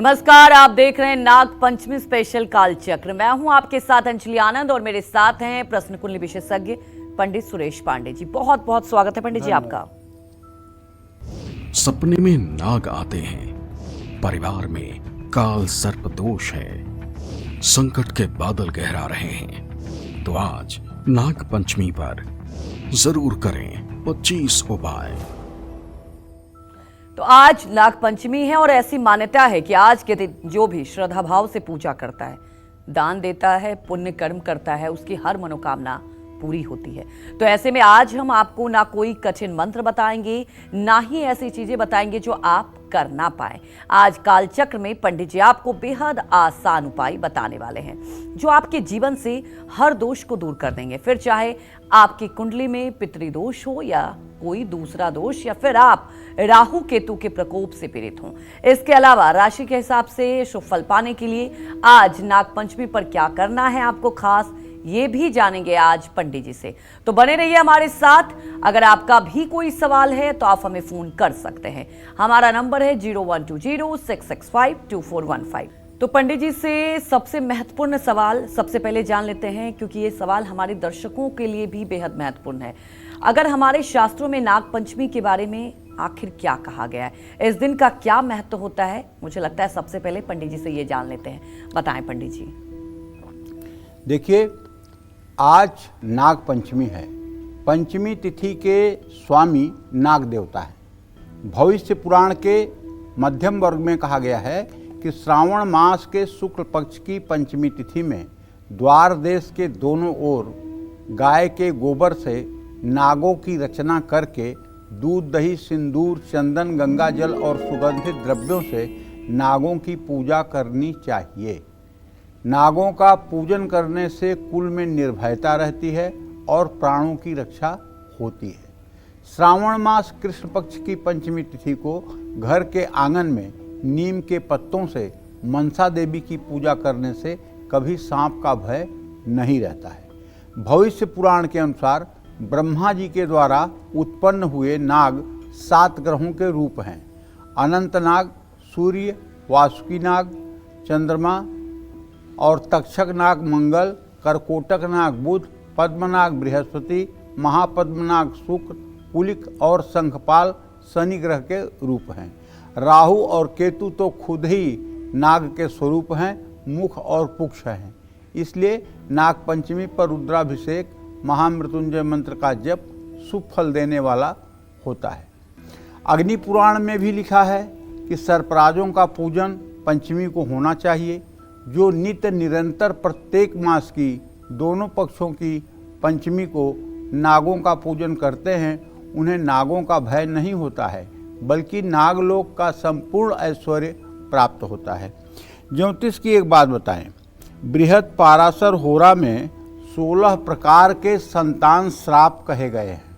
नमस्कार, आप देख रहे हैं नाग पंचमी स्पेशल कालचक्र। मैं हूं आपके साथ अंजलि आनंद और मेरे साथ हैं प्रश्न कुंडली विशेषज्ञ पंडित सुरेश पांडे जी। बहुत बहुत स्वागत है पंडित जी आपका। सपने में नाग आते हैं, परिवार में काल सर्प दोष है, संकट के बादल गहरा रहे हैं, तो आज नाग पंचमी पर जरूर करें 25 उपाय। तो आज नाग पंचमी है और ऐसी मान्यता है कि आज के दिन जो भी श्रद्धा भाव से पूजा करता है, दान देता है, पुण्य कर्म करता है, उसकी हर मनोकामना पूरी होती है। तो ऐसे में आज हम आपको ना कोई कठिन मंत्र बताएंगे, ना ही ऐसी चीजें बताएंगे जो आप कर ना पाए। आज कालचक्र में पंडित जी आपको बेहद आसान उपाय बताने वाले हैं जो आपके जीवन से हर दोष को दूर कर देंगे। फिर चाहे आपकी कुंडली में पितृदोष हो या कोई दूसरा दोष, या फिर आप राहु केतु के प्रकोप से पीड़ित हों। इसके अलावा राशि के हिसाब से शुभ फल पाने के लिए आज नाग पंचमी पर क्या करना है आपको खास, ये भी जानेंगे आज पंडित जी से। तो बने रहिए हमारे साथ। अगर आपका भी कोई सवाल है तो आप हमें फोन कर सकते हैं। हमारा नंबर है 012066522415। तो पंडित जी से सबसे महत्वपूर्ण सवाल सबसे पहले जान लेते हैं, क्योंकि ये सवाल हमारे दर्शकों के लिए भी बेहद महत्वपूर्ण है। अगर हमारे शास्त्रों में नाग पंचमी के बारे में आखिर क्या कहा गया है, इस दिन का क्या महत्व होता है, मुझे लगता है सबसे पहले पंडित जी से ये जान लेते हैं। बताएं पंडित जी। देखिए, आज नाग पंचमी है। पंचमी तिथि के स्वामी नाग देवता है। भविष्य पुराण के मध्यम वर्ग में कहा गया है कि श्रावण मास के शुक्ल पक्ष की पंचमी तिथि में द्वार देश के दोनों ओर गाय के गोबर से नागों की रचना करके दूध, दही, सिंदूर, चंदन, गंगा जल और सुगंधित द्रव्यों से नागों की पूजा करनी चाहिए। नागों का पूजन करने से कुल में निर्भयता रहती है और प्राणों की रक्षा होती है। श्रावण मास कृष्ण पक्ष की पंचमी तिथि को घर के आंगन में नीम के पत्तों से मनसा देवी की पूजा करने से कभी सांप का भय नहीं रहता है। भविष्य पुराण के अनुसार ब्रह्मा जी के द्वारा उत्पन्न हुए नाग 7 ग्रहों के रूप हैं। अनंत नाग, सूर्य, वासुकी नाग, चंद्रमा और तक्षक नाग मंगल, करकोटक नाग बुध, पद्मनाग बृहस्पति, महापद्मनाग शुक्र, कुलिक और शंखपाल शनि ग्रह के रूप हैं। राहु और केतु तो खुद ही नाग के स्वरूप हैं, मुख और पुक्ष हैं। इसलिए नाग पंचमी पर रुद्राभिषेक, महामृत्युंजय मंत्र का जप शुभ फल देने वाला होता है। अग्नि पुराण में भी लिखा है कि सर्पराजों का पूजन पंचमी को होना चाहिए। जो नित्य निरंतर प्रत्येक मास की दोनों पक्षों की पंचमी को नागों का पूजन करते हैं, उन्हें नागों का भय नहीं होता है, बल्कि नागलोक का संपूर्ण ऐश्वर्य प्राप्त होता है। ज्योतिष की एक बात बताएं, बृहद पाराशर होरा में 16 प्रकार के संतान श्राप कहे गए हैं।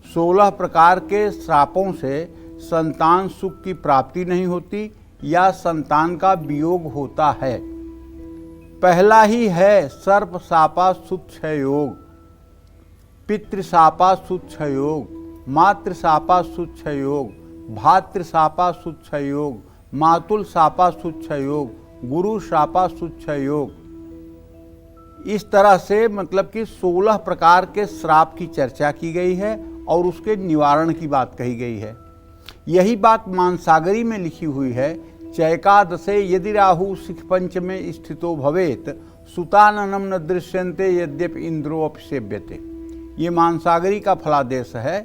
16 प्रकार के श्रापों से संतान सुख की प्राप्ति नहीं होती या संतान का वियोग होता है। पहला ही है सर्प सापा सुक्षय योग, पितृ सापा सुक्षय योग, मातृ सापा सुक्षय योग, भातृ सापा सुक्षय योग, मातुल सापा सुक्षय योग, गुरु सापा सुक्षय योग। इस तरह से मतलब कि 16 प्रकार के श्राप की चर्चा की गई है और उसके निवारण की बात कही गई है। यही बात मानसागरी में लिखी हुई है। चैकादशे यदि राहु शिख पंचमे स्थितो भवेत सुताननम न दृश्यन्ते यद्यपि इंद्रोऽपि सेव्यते। ये मानसागरी का फलादेश है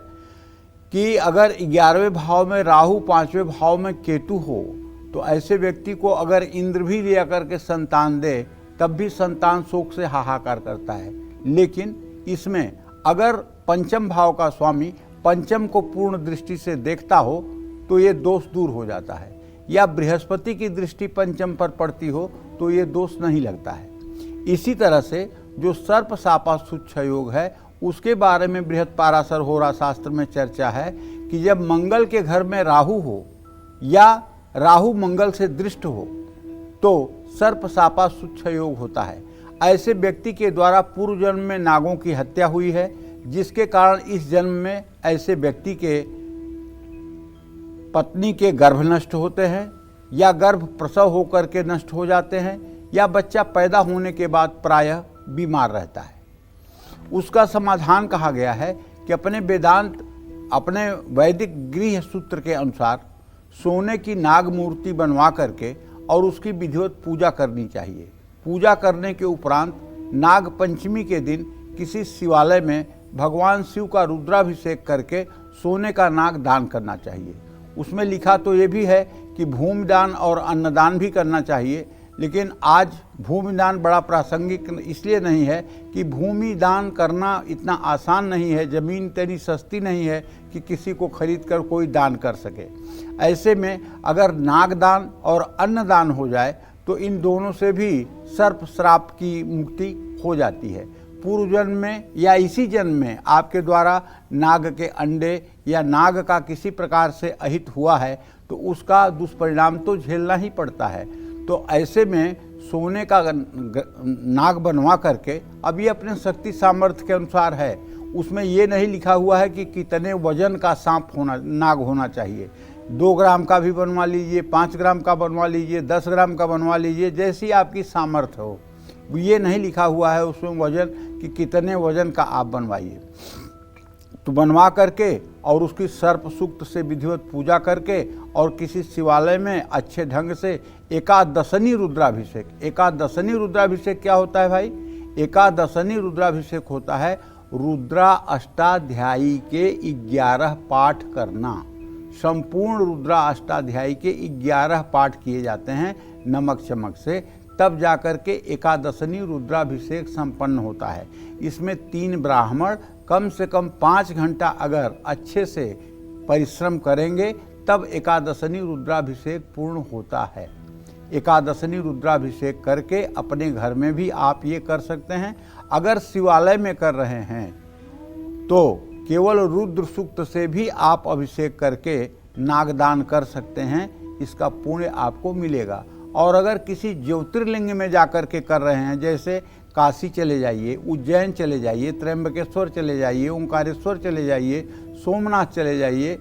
कि अगर 11वें भाव में राहु, 5वें भाव में केतु हो, तो ऐसे व्यक्ति को अगर इंद्र भी लिया करके संतान दे तब भी संतान शोक से हाहाकार करता है। लेकिन इसमें अगर पंचम भाव का स्वामी पंचम को पूर्ण दृष्टि से देखता हो तो ये दोष दूर हो जाता है, या बृहस्पति की दृष्टि पंचम पर पड़ती हो तो ये दोष नहीं लगता है। इसी तरह से जो सर्प सापा सुक्षय योग है, उसके बारे में बृहद पाराशर होरा शास्त्र में चर्चा है कि जब मंगल के घर में राहु हो या राहु मंगल से दृष्ट हो तो सर्प सापा सुक्षय योग होता है। ऐसे व्यक्ति के द्वारा पूर्व जन्म में नागों की हत्या हुई है, जिसके कारण इस जन्म में ऐसे व्यक्ति के पत्नी के गर्भ नष्ट होते हैं या गर्भ प्रसव होकर के नष्ट हो जाते हैं, या बच्चा पैदा होने के बाद प्रायः बीमार रहता है। उसका समाधान कहा गया है कि अपने वैदिक गृह सूत्र के अनुसार सोने की नाग मूर्ति बनवा करके और उसकी विधिवत पूजा करनी चाहिए। पूजा करने के उपरांत नाग पंचमी के दिन किसी शिवालय में भगवान शिव का रुद्राभिषेक करके सोने का नाग दान करना चाहिए। उसमें लिखा तो ये भी है कि भूमि दान और अन्नदान भी करना चाहिए, लेकिन आज भूमि दान बड़ा प्रासंगिक इसलिए नहीं है कि भूमि दान करना इतना आसान नहीं है, ज़मीन इतनी सस्ती नहीं है कि किसी को खरीद कर कोई दान कर सके। ऐसे में अगर नागदान और अन्नदान हो जाए तो इन दोनों से भी सर्प श्राप की मुक्ति हो जाती है। पूर्व जन्म में या इसी जन्म में आपके द्वारा नाग के अंडे या नाग का किसी प्रकार से अहित हुआ है तो उसका दुष्परिणाम तो झेलना ही पड़ता है। तो ऐसे में सोने का नाग बनवा करके, अब ये अपने शक्ति सामर्थ्य के अनुसार है, उसमें ये नहीं लिखा हुआ है कि कितने वजन का नाग होना चाहिए। 2 ग्राम का भी बनवा लीजिए, 5 ग्राम का बनवा लीजिए, 10 ग्राम का बनवा लीजिए, जैसी आपकी सामर्थ्य हो। ये नहीं लिखा हुआ है उसमें वजन कि कितने वजन का आप बनवाइए। तो बनवा करके और उसकी सर्प सूक्त से विधिवत पूजा करके और किसी शिवालय में अच्छे ढंग से एकादशनी रुद्राभिषेक क्या होता है भाई? एकादशनी रुद्राभिषेक होता है रुद्रा अष्टाध्यायी के 11 पाठ करना। संपूर्ण रुद्रा अष्टाध्यायी के 11 पाठ किए जाते हैं नमक चमक से, तब जाकर के एकादशनी रुद्राभिषेक संपन्न होता है। इसमें 3 ब्राह्मण कम से कम 5 घंटा अगर अच्छे से परिश्रम करेंगे तब एकादशनी रुद्राभिषेक पूर्ण होता है। एकादशनी रुद्राभिषेक करके अपने घर में भी आप ये कर सकते हैं। अगर शिवालय में कर रहे हैं तो केवल रुद्र सूक्त से भी आप अभिषेक करके नागदान कर सकते हैं, इसका पुण्य आपको मिलेगा। और अगर किसी ज्योतिर्लिंग में जाकर के कर रहे हैं, जैसे काशी चले जाइए, उज्जैन चले जाइए, त्र्यंबकेश्वर चले जाइए, ओंकारेश्वर चले जाइए, सोमनाथ चले जाइए,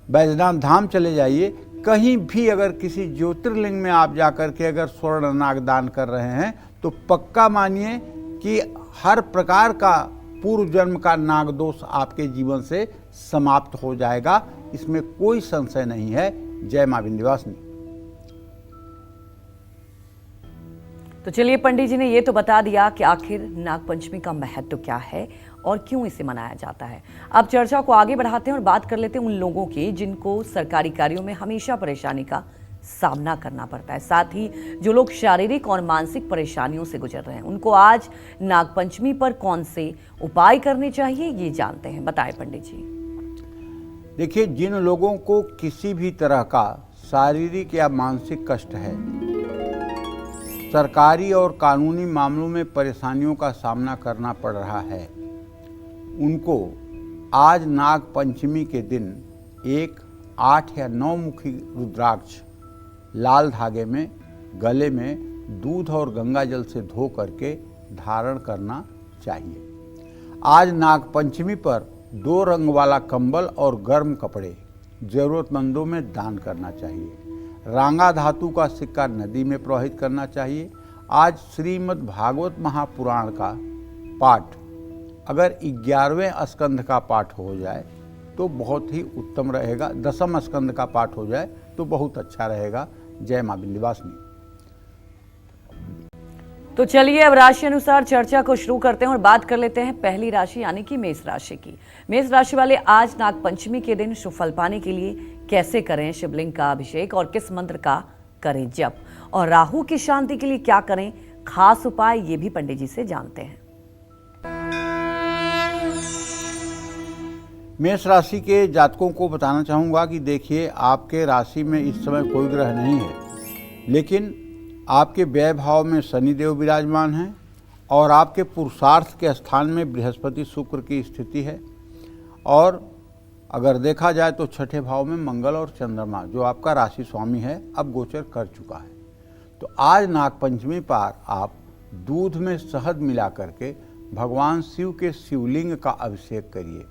बैजनाथ धाम चले जाइए, कहीं भी अगर किसी ज्योतिर्लिंग में आप जाकर के अगर स्वर्ण नागदान कर रहे हैं तो पक्का मानिए कि हर प्रकार का पूर्व जन्म का नाग दोष आपके जीवन से समाप्त हो जाएगा। इसमें कोई संशय नहीं है। जय मां विंध्यवासिनी। तो चलिए, पंडित जी ने ये तो बता दिया कि आखिर नागपंचमी का महत्व क्या है और क्यों इसे मनाया जाता है। अब चर्चा को आगे बढ़ाते हैं और बात कर लेते हैं उन लोगों की जिनको सरकारी कार्यों में हमेशा परेशानी का सामना करना पड़ता है। साथ ही जो लोग शारीरिक और मानसिक परेशानियों से गुजर रहे हैं, उनको आज नागपंचमी पर कौन से उपाय करने चाहिए, ये जानते हैं। बताएं पंडित जी। देखिए, जिन लोगों को किसी भी तरह का शारीरिक या मानसिक कष्ट है, सरकारी और कानूनी मामलों में परेशानियों का सामना करना पड़ रहा है, उनको आज नाग पंचमी के दिन 1, 8 या 9 मुखी रुद्राक्ष लाल धागे में गले में दूध और गंगा जल से धो करके धारण करना चाहिए। आज नाग पंचमी पर 2 रंग वाला कंबल और गर्म कपड़े जरूरतमंदों में दान करना चाहिए। रांगा धातु का सिक्का नदी में प्रवाहित करना चाहिए। आज श्रीमद् भागवत महापुराण का पाठ अगर 11वें स्कंध का पाठ हो जाए तो बहुत ही उत्तम रहेगा। 10वें स्कंध का पाठ हो जाए तो बहुत अच्छा रहेगा। जय मां विंध्यवासिनी। तो चलिए, अब राशि अनुसार चर्चा को शुरू करते हैं और बात कर लेते हैं पहली राशि यानी कि मेष राशि की। मेष राशि वाले आज नागपंचमी के दिन शुभ फल पाने के लिए कैसे करें शिवलिंग का अभिषेक और किस मंत्र का करें जप, और राहु की शांति के लिए क्या करें, खास उपाय, ये भी पंडित जी से जानते हैं। मेष राशि के जातकों को बताना चाहूँगा कि देखिए, आपके राशि में इस समय कोई ग्रह नहीं है, लेकिन आपके व्यय भाव में शनिदेव विराजमान हैं और आपके पुरुषार्थ के स्थान में बृहस्पति शुक्र की स्थिति है। और अगर देखा जाए तो 6ठे भाव में मंगल और चंद्रमा, जो आपका राशि स्वामी है, अब गोचर कर चुका है। तो आज नागपंचमी पर आप दूध में शहद मिला करके भगवान शिव के शिवलिंग का अभिषेक करिए।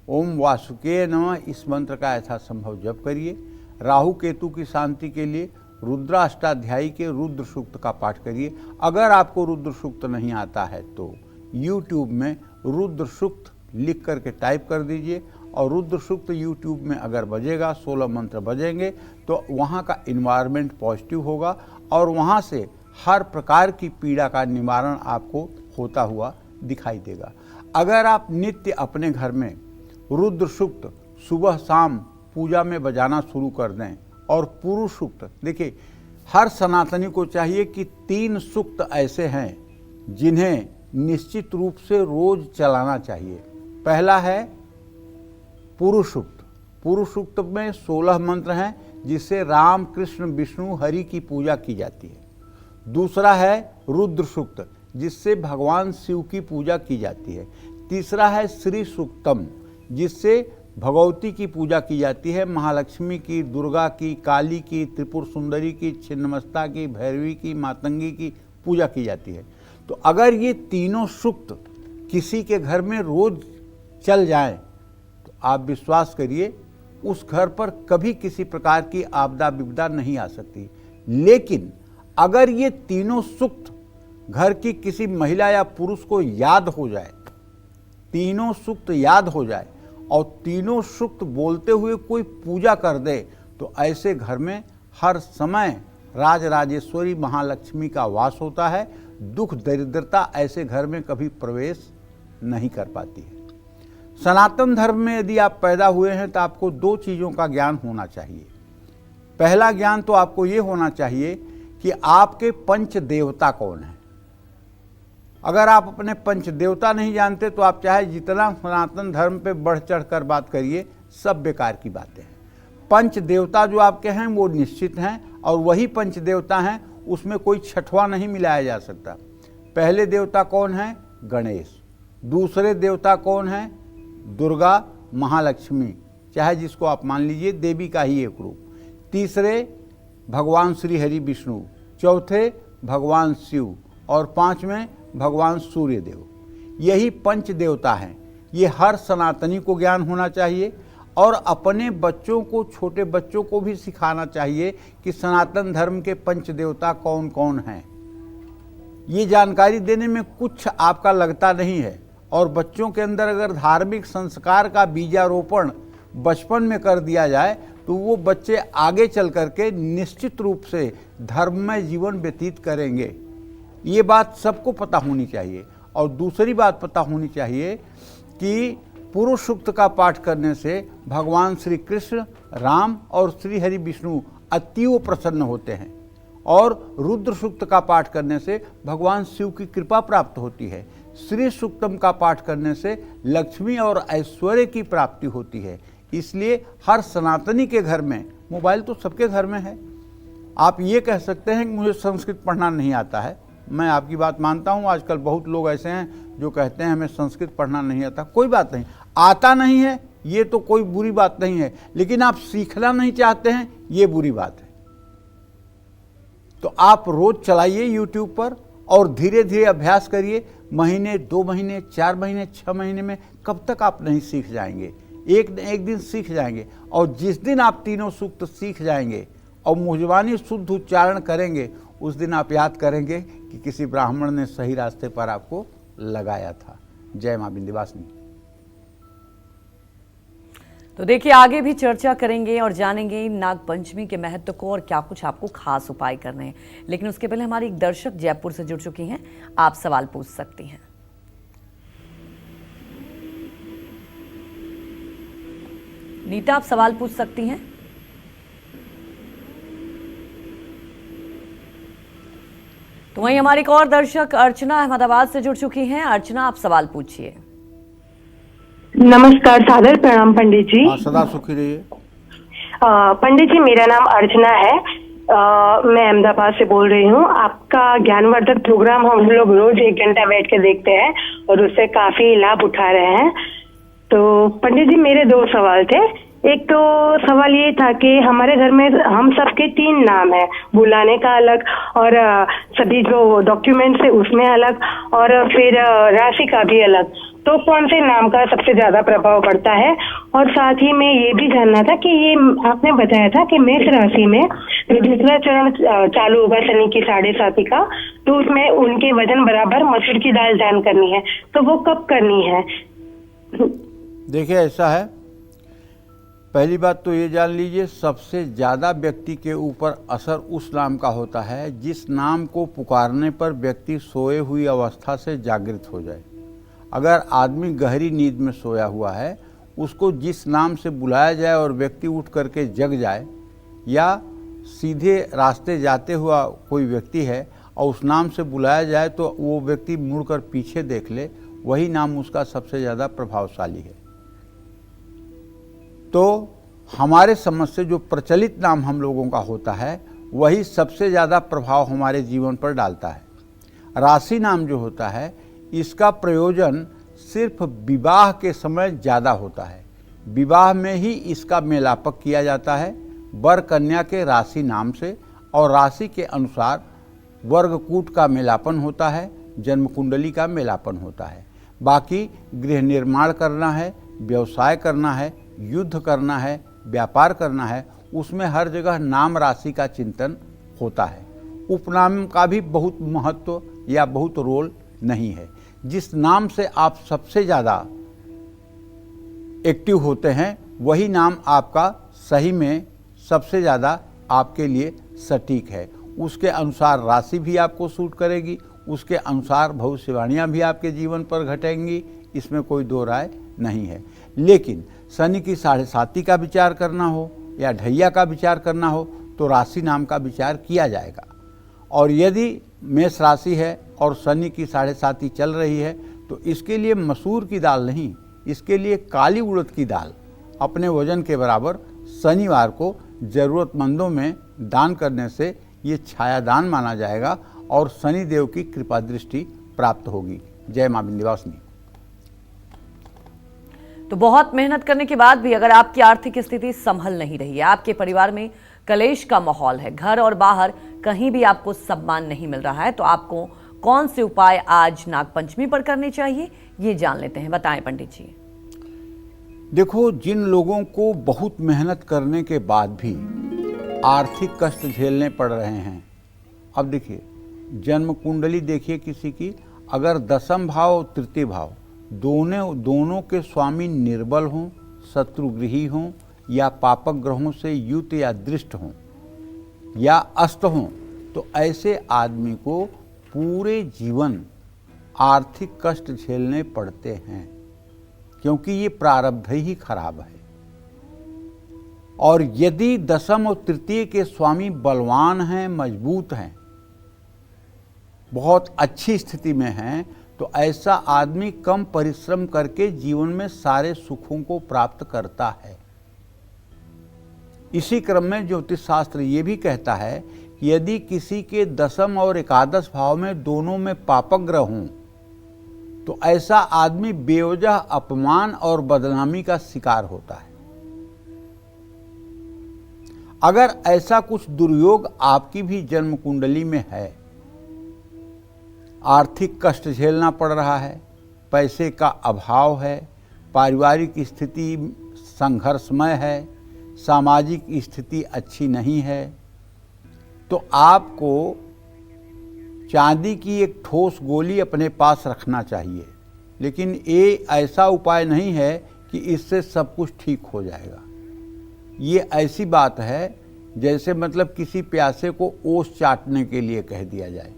ओम वासुकेय नमः इस मंत्र का यथासंभव जप करिए। राहु केतु की शांति के लिए रुद्राष्टाध्यायी के रुद्र सूक्त का पाठ करिए। अगर आपको रुद्र सूक्त नहीं आता है तो YouTube में रुद्र सूक्त लिख करके टाइप कर दीजिए और रुद्र सूक्त YouTube में अगर बजेगा, 16 मंत्र बजेंगे तो वहाँ का इन्वायरमेंट पॉजिटिव होगा और वहाँ से हर प्रकार की पीड़ा का निवारण आपको होता हुआ दिखाई देगा। अगर आप नित्य अपने घर में रुद्र सूक्त सुबह शाम पूजा में बजाना शुरू कर दें और पुरुष सूक्त, देखिए हर सनातनी को चाहिए कि 3 सूक्त ऐसे हैं जिन्हें निश्चित रूप से रोज चलाना चाहिए। पहला है पुरुष सूक्त। पुरुष सूक्त में 16 मंत्र हैं जिससे राम कृष्ण विष्णु हरि की पूजा की जाती है। दूसरा है रुद्र सूक्त जिससे भगवान शिव की पूजा की जाती है। तीसरा है श्री सूक्तम जिससे भगवती की पूजा की जाती है, महालक्ष्मी की, दुर्गा की, काली की, त्रिपुर सुंदरी की, छिन्नमस्ता की, भैरवी की, मातंगी की पूजा की जाती है। तो अगर ये तीनों सूक्त किसी के घर में रोज चल जाएं तो आप विश्वास करिए उस घर पर कभी किसी प्रकार की आपदा विपदा नहीं आ सकती। लेकिन अगर ये तीनों सूक्त घर की किसी महिला या पुरुष को याद हो जाए, तीनों सूक्त याद हो जाए और तीनों सूक्त बोलते हुए कोई पूजा कर दे तो ऐसे घर में हर समय राजराजेश्वरी महालक्ष्मी का वास होता है। दुख दरिद्रता ऐसे घर में कभी प्रवेश नहीं कर पाती है। सनातन धर्म में यदि आप पैदा हुए हैं तो आपको 2 चीज़ों का ज्ञान होना चाहिए। पहला ज्ञान तो आपको ये होना चाहिए कि आपके पंच देवता कौन हैं। अगर आप अपने पंच देवता नहीं जानते तो आप चाहे जितना सनातन धर्म पे बढ़ चढ़ कर बात करिए, सब बेकार की बातें हैं। पंच देवता जो आपके हैं वो निश्चित हैं और वही पंच देवता हैं, उसमें कोई छठवां नहीं मिलाया जा सकता। पहले देवता कौन है? गणेश। दूसरे देवता कौन है? दुर्गा, महालक्ष्मी, चाहे जिसको आप मान लीजिए, देवी का ही एक रूप। तीसरे भगवान श्री हरि विष्णु, चौथे भगवान शिव और 5वें भगवान सूर्य देव। यही पंच देवता हैं। ये हर सनातनी को ज्ञान होना चाहिए और अपने बच्चों को, छोटे बच्चों को भी सिखाना चाहिए कि सनातन धर्म के पंच देवता कौन कौन हैं। ये जानकारी देने में कुछ आपका लगता नहीं है और बच्चों के अंदर अगर धार्मिक संस्कार का बीजारोपण बचपन में कर दिया जाए तो वो बच्चे आगे चल करके निश्चित रूप से धर्ममय जीवन व्यतीत करेंगे। ये बात सबको पता होनी चाहिए। और दूसरी बात पता होनी चाहिए कि पुरुष सूक्त का पाठ करने से भगवान श्री कृष्ण, राम और श्री हरि विष्णु अतीव प्रसन्न होते हैं और रुद्र सूक्त का पाठ करने से भगवान शिव की कृपा प्राप्त होती है। श्री सूक्तम का पाठ करने से लक्ष्मी और ऐश्वर्य की प्राप्ति होती है। इसलिए हर सनातनी के घर में, मोबाइल तो सबके घर में है। आप ये कह सकते हैं कि मुझे संस्कृत पढ़ना नहीं आता है। मैं आपकी बात मानता हूँ। आजकल बहुत लोग ऐसे हैं जो कहते हैं हमें संस्कृत पढ़ना नहीं आता। कोई बात नहीं, आता नहीं है ये तो कोई बुरी बात नहीं है, लेकिन आप सीखना नहीं चाहते हैं ये बुरी बात है। तो आप रोज चलाइए YouTube पर और धीरे धीरे अभ्यास करिए। महीने, 2 महीने, 4 महीने, 6 महीने में कब तक आप नहीं सीख जाएंगे? एक न एक दिन सीख जाएंगे। और जिस दिन आप तीनों सूक्त सीख जाएंगे और मुहजबानी शुद्ध उच्चारण करेंगे, उस दिन आप याद करेंगे कि किसी ब्राह्मण ने सही रास्ते पर आपको लगाया था। जय मां विंध्यवासिनी। तो देखिए, आगे भी चर्चा करेंगे और जानेंगे नाग पंचमी के महत्व को और क्या कुछ आपको खास उपाय करने हैं। लेकिन उसके पहले हमारी एक दर्शक जयपुर से जुड़ चुकी हैं, आप सवाल पूछ सकती हैं। नीता, आप सवाल पूछ सकती हैं। तो वहीं हमारी एक और दर्शक अर्चना अहमदाबाद से जुड़ चुकी हैं। अर्चना, आप सवाल पूछिए। नमस्कार, सादर प्रणाम पंडित जी। सदा सुखी रहिए। पंडित जी, मेरा नाम अर्चना है। मैं अहमदाबाद से बोल रही हूँ। आपका ज्ञानवर्धक प्रोग्राम हम लोग रोज 1 घंटा बैठ के देखते हैं और उससे काफी लाभ उठा रहे हैं। तो पंडित जी, मेरे 2 सवाल थे। एक तो सवाल ये था कि हमारे घर में हम सबके 3 नाम है, बुलाने का अलग और सभी जो डॉक्यूमेंट्स है उसमें अलग और फिर राशि का भी अलग। तो कौन से नाम का सबसे ज्यादा प्रभाव पड़ता है? और साथ ही में ये भी जानना था कि ये आपने बताया था कि मेष राशि में जो दूसरा चरण चालू होगा शनि की 7.5 का, तो उसमें उनके वजन बराबर मसूर की दाल दान करनी है, तो वो कब करनी है? देखिए ऐसा है, पहली बात तो ये जान लीजिए, सबसे ज़्यादा व्यक्ति के ऊपर असर उस नाम का होता है जिस नाम को पुकारने पर व्यक्ति सोए हुई अवस्था से जागृत हो जाए। अगर आदमी गहरी नींद में सोया हुआ है, उसको जिस नाम से बुलाया जाए और व्यक्ति उठ करके जग जाए, या सीधे रास्ते जाते हुआ कोई व्यक्ति है और उस नाम से बुलाया जाए तो वो व्यक्ति मुड़कर पीछे देख ले, वही नाम उसका सबसे ज़्यादा प्रभावशाली है। तो हमारे समझ से जो प्रचलित नाम हम लोगों का होता है वही सबसे ज़्यादा प्रभाव हमारे जीवन पर डालता है। राशि नाम जो होता है इसका प्रयोजन सिर्फ विवाह के समय ज़्यादा होता है। विवाह में ही इसका मेलापक किया जाता है वर कन्या के राशि नाम से, और राशि के अनुसार वर्गकूट का मेलापन होता है, जन्म कुंडली का मेलापन होता है। बाकी गृह निर्माण करना है, व्यवसाय करना है, युद्ध करना है, व्यापार करना है, उसमें हर जगह नाम राशि का चिंतन होता है। उपनाम का भी बहुत महत्व या बहुत रोल नहीं है। जिस नाम से आप सबसे ज़्यादा एक्टिव होते हैं वही नाम आपका सही में सबसे ज़्यादा आपके लिए सटीक है। उसके अनुसार राशि भी आपको सूट करेगी, उसके अनुसार भविष्यवाणियाँ भी आपके जीवन पर घटेंगी, इसमें कोई दो राय नहीं है। लेकिन शनि की 7.5 का विचार करना हो या ढैया का विचार करना हो तो राशि नाम का विचार किया जाएगा। और यदि मेष राशि है और शनि की 7.5 चल रही है तो इसके लिए मसूर की दाल नहीं, इसके लिए काली उड़द की दाल अपने वजन के बराबर शनिवार को ज़रूरतमंदों में दान करने से ये छायादान माना जाएगा और शनि देव की कृपा दृष्टि प्राप्त होगी। जय मां विंध्यवासिनी। तो बहुत मेहनत करने के बाद भी अगर आपकी आर्थिक स्थिति संभल नहीं रही है, आपके परिवार में कलेश का माहौल है, घर और बाहर कहीं भी आपको सम्मान नहीं मिल रहा है, तो आपको कौन से उपाय आज नागपंचमी पर करने चाहिए, ये जान लेते हैं। बताएं पंडित जी। देखो, जिन लोगों को बहुत मेहनत करने के बाद भी आर्थिक कष्ट झेलने पड़ रहे हैं, अब देखिए जन्म कुंडली देखिए किसी की, अगर दशम भाव और तृतीय भाव दोनों के स्वामी निर्बल हों, शत्रुगृही हों या पापक ग्रहों से युत या दृष्ट हों या अस्त हों, तो ऐसे आदमी को पूरे जीवन आर्थिक कष्ट झेलने पड़ते हैं, क्योंकि ये प्रारब्ध ही खराब है। और यदि दशम और तृतीय के स्वामी बलवान हैं, मजबूत हैं, बहुत अच्छी स्थिति में हैं, तो ऐसा आदमी कम परिश्रम करके जीवन में सारे सुखों को प्राप्त करता है। इसी क्रम में ज्योतिष शास्त्र ये भी कहता है कि यदि किसी के दशम और एकादश भाव में दोनों में पापक ग्रह हों तो ऐसा आदमी बेवजह अपमान और बदनामी का शिकार होता है। अगर ऐसा कुछ दुर्योग आपकी भी जन्म कुंडली में है, आर्थिक कष्ट झेलना पड़ रहा है, पैसे का अभाव है, पारिवारिक स्थिति संघर्षमय है, सामाजिक स्थिति अच्छी नहीं है, तो आपको चांदी की एक ठोस गोली अपने पास रखना चाहिए। लेकिन ये ऐसा उपाय नहीं है कि इससे सब कुछ ठीक हो जाएगा। ये ऐसी बात है जैसे मतलब किसी प्यासे को ओस चाटने के लिए कह दिया जाए।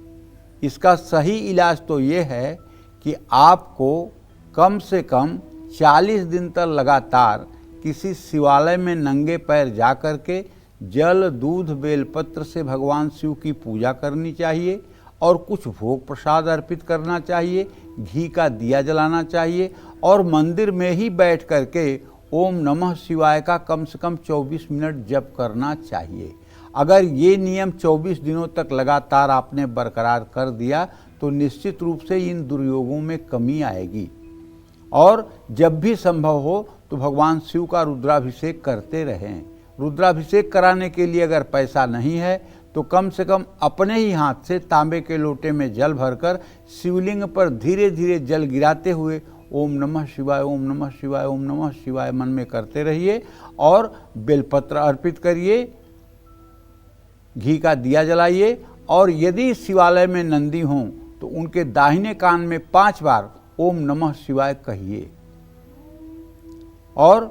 इसका सही इलाज तो ये है कि आपको कम से कम 40 दिन तक लगातार किसी शिवालय में नंगे पैर जा कर के जल, दूध, बेलपत्र से भगवान शिव की पूजा करनी चाहिए और कुछ भोग प्रसाद अर्पित करना चाहिए, घी का दिया जलाना चाहिए और मंदिर में ही बैठ कर के ओम नमः शिवाय का कम से कम 24 मिनट जप करना चाहिए। अगर ये नियम 24 दिनों तक लगातार आपने बरकरार कर दिया तो निश्चित रूप से इन दुर्योगों में कमी आएगी। और जब भी संभव हो तो भगवान शिव का रुद्राभिषेक करते रहें। रुद्राभिषेक कराने के लिए अगर पैसा नहीं है तो कम से कम अपने ही हाथ से तांबे के लोटे में जल भरकर शिवलिंग पर धीरे धीरे जल गिराते हुए ओम नमः शिवाय, ओम नमः शिवाय, ओम नमः शिवाय मन में करते रहिए और बेलपत्र अर्पित करिए, घी का दिया जलाइए और यदि शिवालय में नंदी हों तो उनके दाहिने कान में 5 बार ओम नमः शिवाय कहिए। और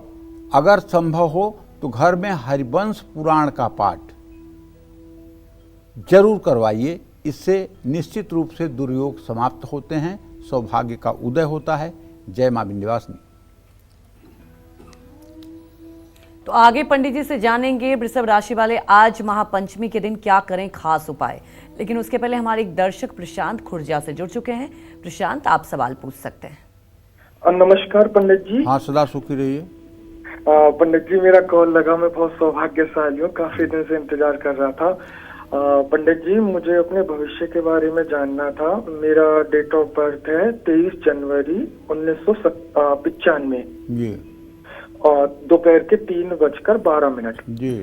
अगर संभव हो तो घर में हरिवंश पुराण का पाठ जरूर करवाइए। इससे निश्चित रूप से दुर्योग समाप्त होते हैं, सौभाग्य का उदय होता है। जय मां विंध्यवासिनी। तो आगे पंडित जी से जानेंगे वृषभ राशि वाले आज महापंचमी के दिन क्या करें, खास उपाय। लेकिन उसके पहले हमारे एक दर्शक प्रशांत खुर्जा से जुड़ चुके हैं। प्रशांत, आप सवाल पूछ सकते हैं। नमस्कार पंडित जी। हाँ, सदा सुखी रहिए। पंडित जी, मेरा कॉल लगा, मैं बहुत सौभाग्यशाली हूँ, काफी दिन से इंतजार कर रहा था। पंडित जी, मुझे अपने भविष्य के बारे में जानना था। मेरा डेट ऑफ बर्थ है 23 जनवरी 1995 जी और दोपहर के 3:12। जी।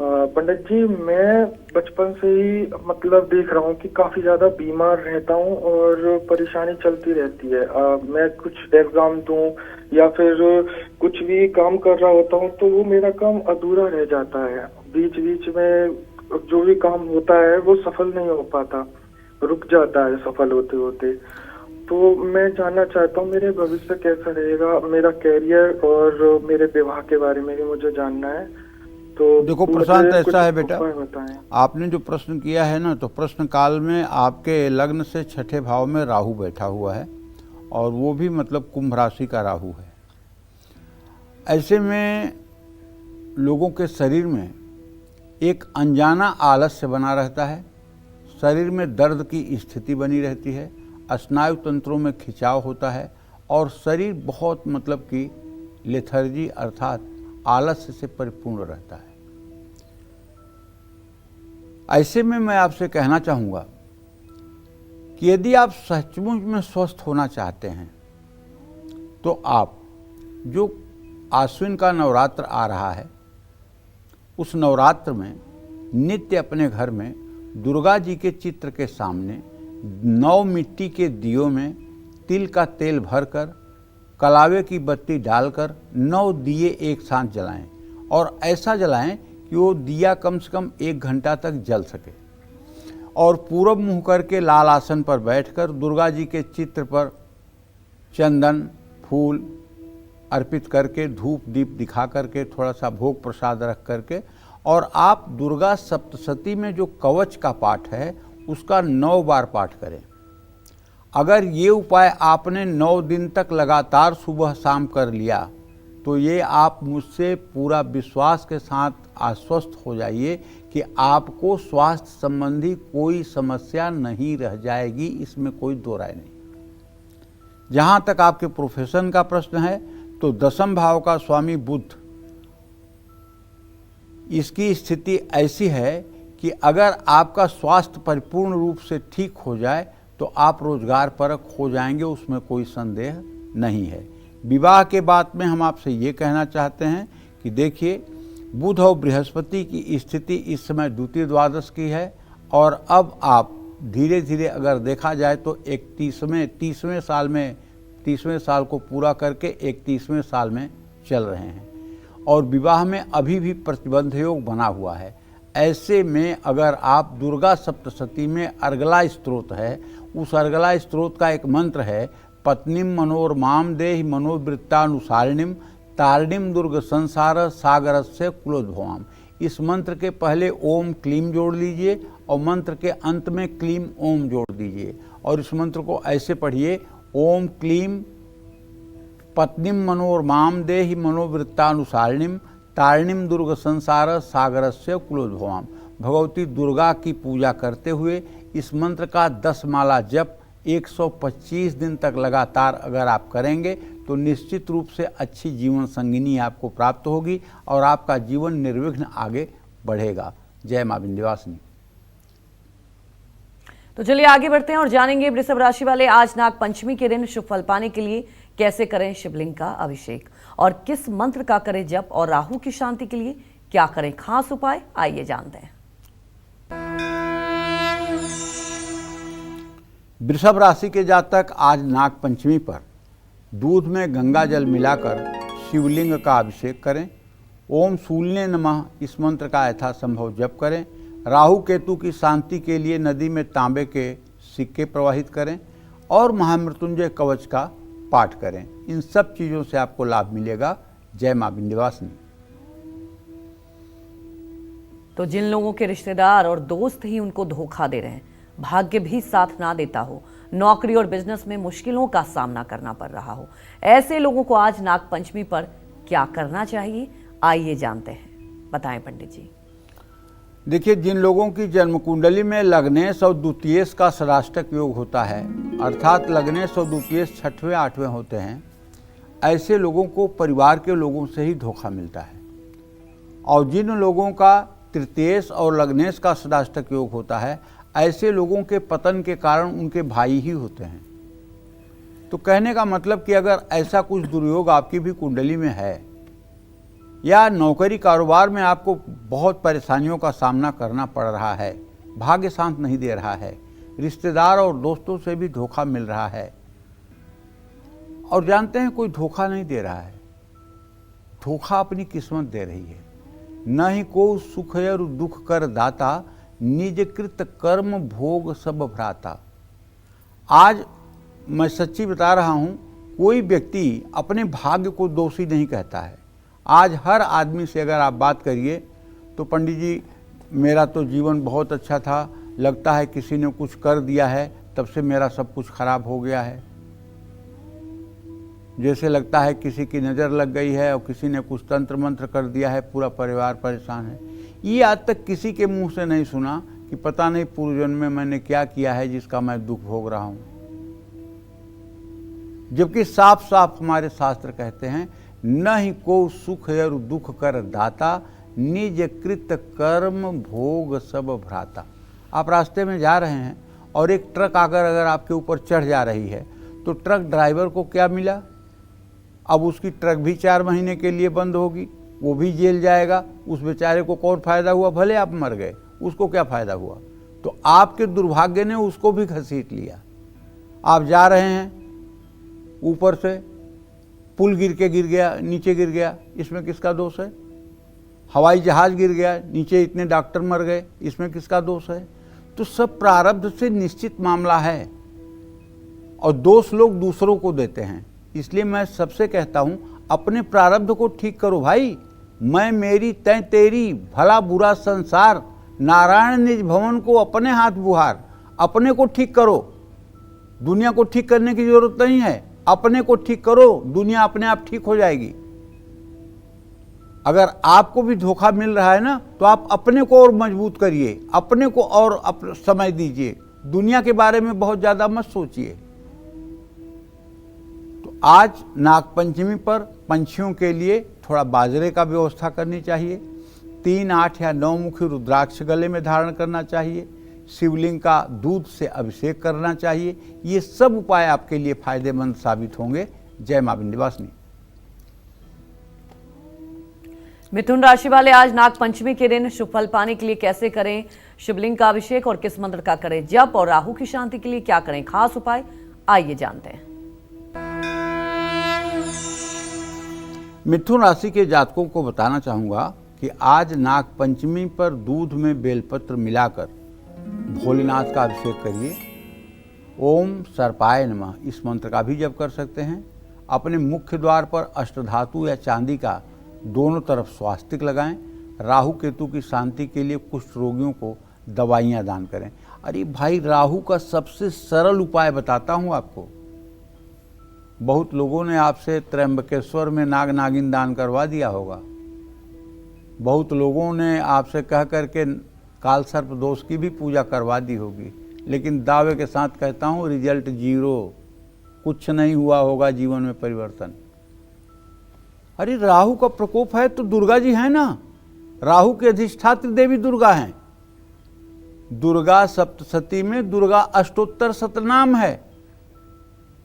पंडित जी, मैं बचपन से ही मतलब देख रहा हूँ कि काफी ज्यादा बीमार रहता हूँ और परेशानी चलती रहती है। मैं कुछ एग्जाम दूं या फिर कुछ भी काम कर रहा होता हूँ तो वो मेरा काम अधूरा रह जाता है। बीच बीच में जो भी काम होता है वो सफल नहीं हो पाता, रुक जाता है सफल होते होते। तो मैं जानना चाहता हूँ मेरे भविष्य कैसा रहेगा, मेरा कैरियर और मेरे विवाह के बारे में भी मुझे जानना है। तो देखो प्रशांत, मुझे ऐसा है कुछ बेटा, उपाय बताएं। आपने जो प्रश्न किया है ना, तो प्रश्न काल में आपके लग्न से 6ठे भाव में राहु बैठा हुआ है और वो भी मतलब कुंभ राशि का राहु है। ऐसे में लोगों के शरीर में एक अनजाना आलस्य बना रहता है, शरीर में दर्द की स्थिति बनी रहती है, स्नायु तंत्रों में खिंचाव होता है और शरीर बहुत मतलब कि लेथर्जी अर्थात आलस्य से परिपूर्ण रहता है। ऐसे में मैं आपसे कहना चाहूँगा कि यदि आप सचमुच में स्वस्थ होना चाहते हैं तो आप जो आश्विन का नवरात्र आ रहा है उस नवरात्र में नित्य अपने घर में दुर्गा जी के चित्र के सामने 9 मिट्टी के दियों में तिल का तेल भरकर कलावे की बत्ती डालकर 9 दिए एक साथ जलाएं और ऐसा जलाएं कि वो दिया कम से कम 1 घंटा तक जल सके। और पूरब मुँह करके लाल आसन पर बैठकर दुर्गा जी के चित्र पर चंदन फूल अर्पित करके धूप दीप दिखा करके थोड़ा सा भोग प्रसाद रख करके और आप दुर्गा सप्तशती में जो कवच का पाठ है उसका 9 बार पाठ करें। अगर ये उपाय आपने 9 दिन तक लगातार सुबह शाम कर लिया तो ये आप मुझसे पूरा विश्वास के साथ आश्वस्त हो जाइए कि आपको स्वास्थ्य संबंधी कोई समस्या नहीं रह जाएगी, इसमें कोई दो राय नहीं। जहाँ तक आपके प्रोफेशन का प्रश्न है तो 10वें भाव का स्वामी बुध, इसकी स्थिति ऐसी है कि अगर आपका स्वास्थ्य परिपूर्ण रूप से ठीक हो जाए तो आप रोजगार परक हो जाएंगे, उसमें कोई संदेह नहीं है। विवाह के बाद में हम आपसे ये कहना चाहते हैं कि देखिए, बुध और बृहस्पति की स्थिति इस समय द्वितीय द्वादश की है और अब आप धीरे धीरे अगर देखा जाए तो 30वें साल को पूरा करके 31वें साल में चल रहे हैं और विवाह में अभी भी प्रतिबंध योग बना हुआ है। ऐसे में अगर आप दुर्गा सप्तशती में अर्गला स्तोत्र है, उस अर्गला स्तोत्र का एक मंत्र है, पत्नीम मनोरमाम देहि मनोवृत्तानुसारिणीम तारिणीम दुर्ग संसार सागरस्य कुलोद्भवाम। इस मंत्र के पहले ओम क्लीम जोड़ लीजिए और मंत्र के अंत में क्लीम ओम जोड़ दीजिए और इस मंत्र को ऐसे पढ़िए, ओम क्लीम पत्नीम मनोरमाम देहि मनोवृत्तानुसारिणीम तारिणीम दुर्ग संसार सागरस्य कुलोद्भवाम। भगवती दुर्गा की पूजा करते हुए इस मंत्र का 10 माला जप 125 दिन तक लगातार अगर आप करेंगे तो निश्चित रूप से अच्छी जीवन संगिनी आपको प्राप्त होगी और आपका जीवन निर्विघ्न आगे बढ़ेगा। जय मां विंध्यवासिनी। तो चलिए आगे बढ़ते हैं और जानेंगे वृषभ राशि वाले आज नाग पंचमी के दिन शुभ फल पाने के लिए कैसे करें शिवलिंग का अभिषेक और किस मंत्र का करें जप और राहु की शांति के लिए क्या करें खास उपाय, आइए जानते हैं। वृषभ राशि के जातक आज नाग पंचमी पर दूध में गंगा जल मिलाकर शिवलिंग का अभिषेक करें। ओम शूल्य नमः इस मंत्र का यथासंभव जप करें। राहु केतु की शांति के लिए नदी में तांबे के सिक्के प्रवाहित करें और महामृत्युंजय कवच का पाठ करें। इन सब चीज़ों से आपको लाभ मिलेगा। जय मां विंध्यवासिनी। तो जिन लोगों के रिश्तेदार और दोस्त ही उनको धोखा दे रहे हैं, भाग्य भी साथ ना देता हो, नौकरी और बिजनेस में मुश्किलों का सामना करना पड़ रहा हो, ऐसे लोगों को आज नागपंचमी पर क्या करना चाहिए, आइए जानते हैं। बताएं पंडित जी। देखिए, जिन लोगों की जन्म कुंडली में लग्नेश और द्वितीयेश का षडाष्टक योग होता है, अर्थात लग्नेश और द्वितीयेश 6वें 8वें होते हैं, ऐसे लोगों को परिवार के लोगों से ही धोखा मिलता है। और जिन लोगों का तृतीयेश और लग्नेश का षडाष्टक योग होता है, ऐसे लोगों के पतन के कारण उनके भाई ही होते हैं। तो कहने का मतलब कि अगर ऐसा कुछ दुर्योग आपकी भी कुंडली में है या नौकरी कारोबार में आपको बहुत परेशानियों का सामना करना पड़ रहा है, भाग्य शांत नहीं दे रहा है, रिश्तेदार और दोस्तों से भी धोखा मिल रहा है, और जानते हैं कोई धोखा नहीं दे रहा है, धोखा अपनी किस्मत दे रही है। न ही को सुख और दुख कर दाता, निज कृत कर्म भोग सब भ्राता। आज मैं सच्ची बता रहा हूँ, कोई व्यक्ति अपने भाग्य को दोषी नहीं कहता है। आज हर आदमी से अगर आप बात करिए तो पंडित जी मेरा तो जीवन बहुत अच्छा था, लगता है किसी ने कुछ कर दिया है तब से मेरा सब कुछ खराब हो गया है। जैसे लगता है किसी की नज़र लग गई है और किसी ने कुछ तंत्र मंत्र कर दिया है, पूरा परिवार परेशान है। ये आज तक किसी के मुंह से नहीं सुना कि पता नहीं पूर्व जन्म में मैंने क्या किया है जिसका मैं दुख भोग रहा हूँ। जबकि साफ साफ हमारे शास्त्र कहते हैं, न ही को सुख और दुख कर दाता, निज कृत कर्म भोग सब भ्राता। आप रास्ते में जा रहे हैं और एक ट्रक आकर अगर आपके ऊपर चढ़ जा रही है तो ट्रक ड्राइवर को क्या मिला? अब उसकी ट्रक भी 4 महीने के लिए बंद होगी, वो भी जेल जाएगा। उस बेचारे को कौन फायदा हुआ? भले आप मर गए, उसको क्या फायदा हुआ? तो आपके दुर्भाग्य ने उसको भी घसीट लिया। आप जा रहे हैं, ऊपर से पुल गिर गया, नीचे गिर गया, इसमें किसका दोष है? हवाई जहाज गिर गया, नीचे इतने डॉक्टर मर गए, इसमें किसका दोष है? तो सब प्रारब्ध से निश्चित मामला है और दोष लोग दूसरों को देते हैं। इसलिए मैं सबसे कहता हूं, अपने प्रारब्ध को ठीक करो भाई। मैं मेरी तय तेरी, भला बुरा संसार, नारायण निज भवन को अपने हाथ बुहार। अपने को ठीक करो, दुनिया को ठीक करने की जरूरत नहीं है। अपने को ठीक करो, दुनिया अपने आप ठीक हो जाएगी। अगर आपको भी धोखा मिल रहा है ना, तो आप अपने को और मजबूत करिए, अपने को और समय दीजिए, दुनिया के बारे में बहुत ज्यादा मत सोचिए। तो आज नागपंचमी पर पंछियों के लिए थोड़ा बाजरे का व्यवस्था करनी चाहिए। 3, 8 या 9 मुखी रुद्राक्ष गले में धारण करना चाहिए। शिवलिंग का दूध से अभिषेक करना चाहिए। ये सब उपाय आपके लिए फायदेमंद साबित होंगे। जय मां विंध्यवासिनी। मिथुन राशि वाले आज नागपंचमी के दिन शुभ फल पाने के लिए कैसे करें शिवलिंग का अभिषेक और किस मंत्र का करें जप, और राहु की शांति के लिए क्या करें खास उपाय, आइए जानते हैं। मिथुन राशि के जातकों को बताना चाहूंगा कि आज नागपंचमी पर दूध में बेलपत्र मिलाकर भोलेनाथ का अभिषेक करिए। ओम सर्पाय नमः इस मंत्र का भी जप कर सकते हैं। अपने मुख्य द्वार पर अष्टधातु या चांदी का दोनों तरफ स्वास्तिक लगाएं। राहु केतु की शांति के लिए कुष्ठ रोगियों को दवाइयां दान करें। अरे भाई, राहु का सबसे सरल उपाय बताता हूं आपको। बहुत लोगों ने आपसे त्र्यंबकेश्वर में नाग नागिन दान करवा दिया होगा। बहुत लोगों ने आपसे कह करके काल सर्प दोष की भी पूजा करवा दी होगी, लेकिन दावे के साथ कहता हूँ रिजल्ट 0, कुछ नहीं हुआ होगा जीवन में परिवर्तन। अरे राहु का प्रकोप है तो दुर्गा जी है ना, राहु के अधिष्ठात्री देवी दुर्गा हैं। दुर्गा सप्तशती में दुर्गा अष्टोत्तर शतनाम है।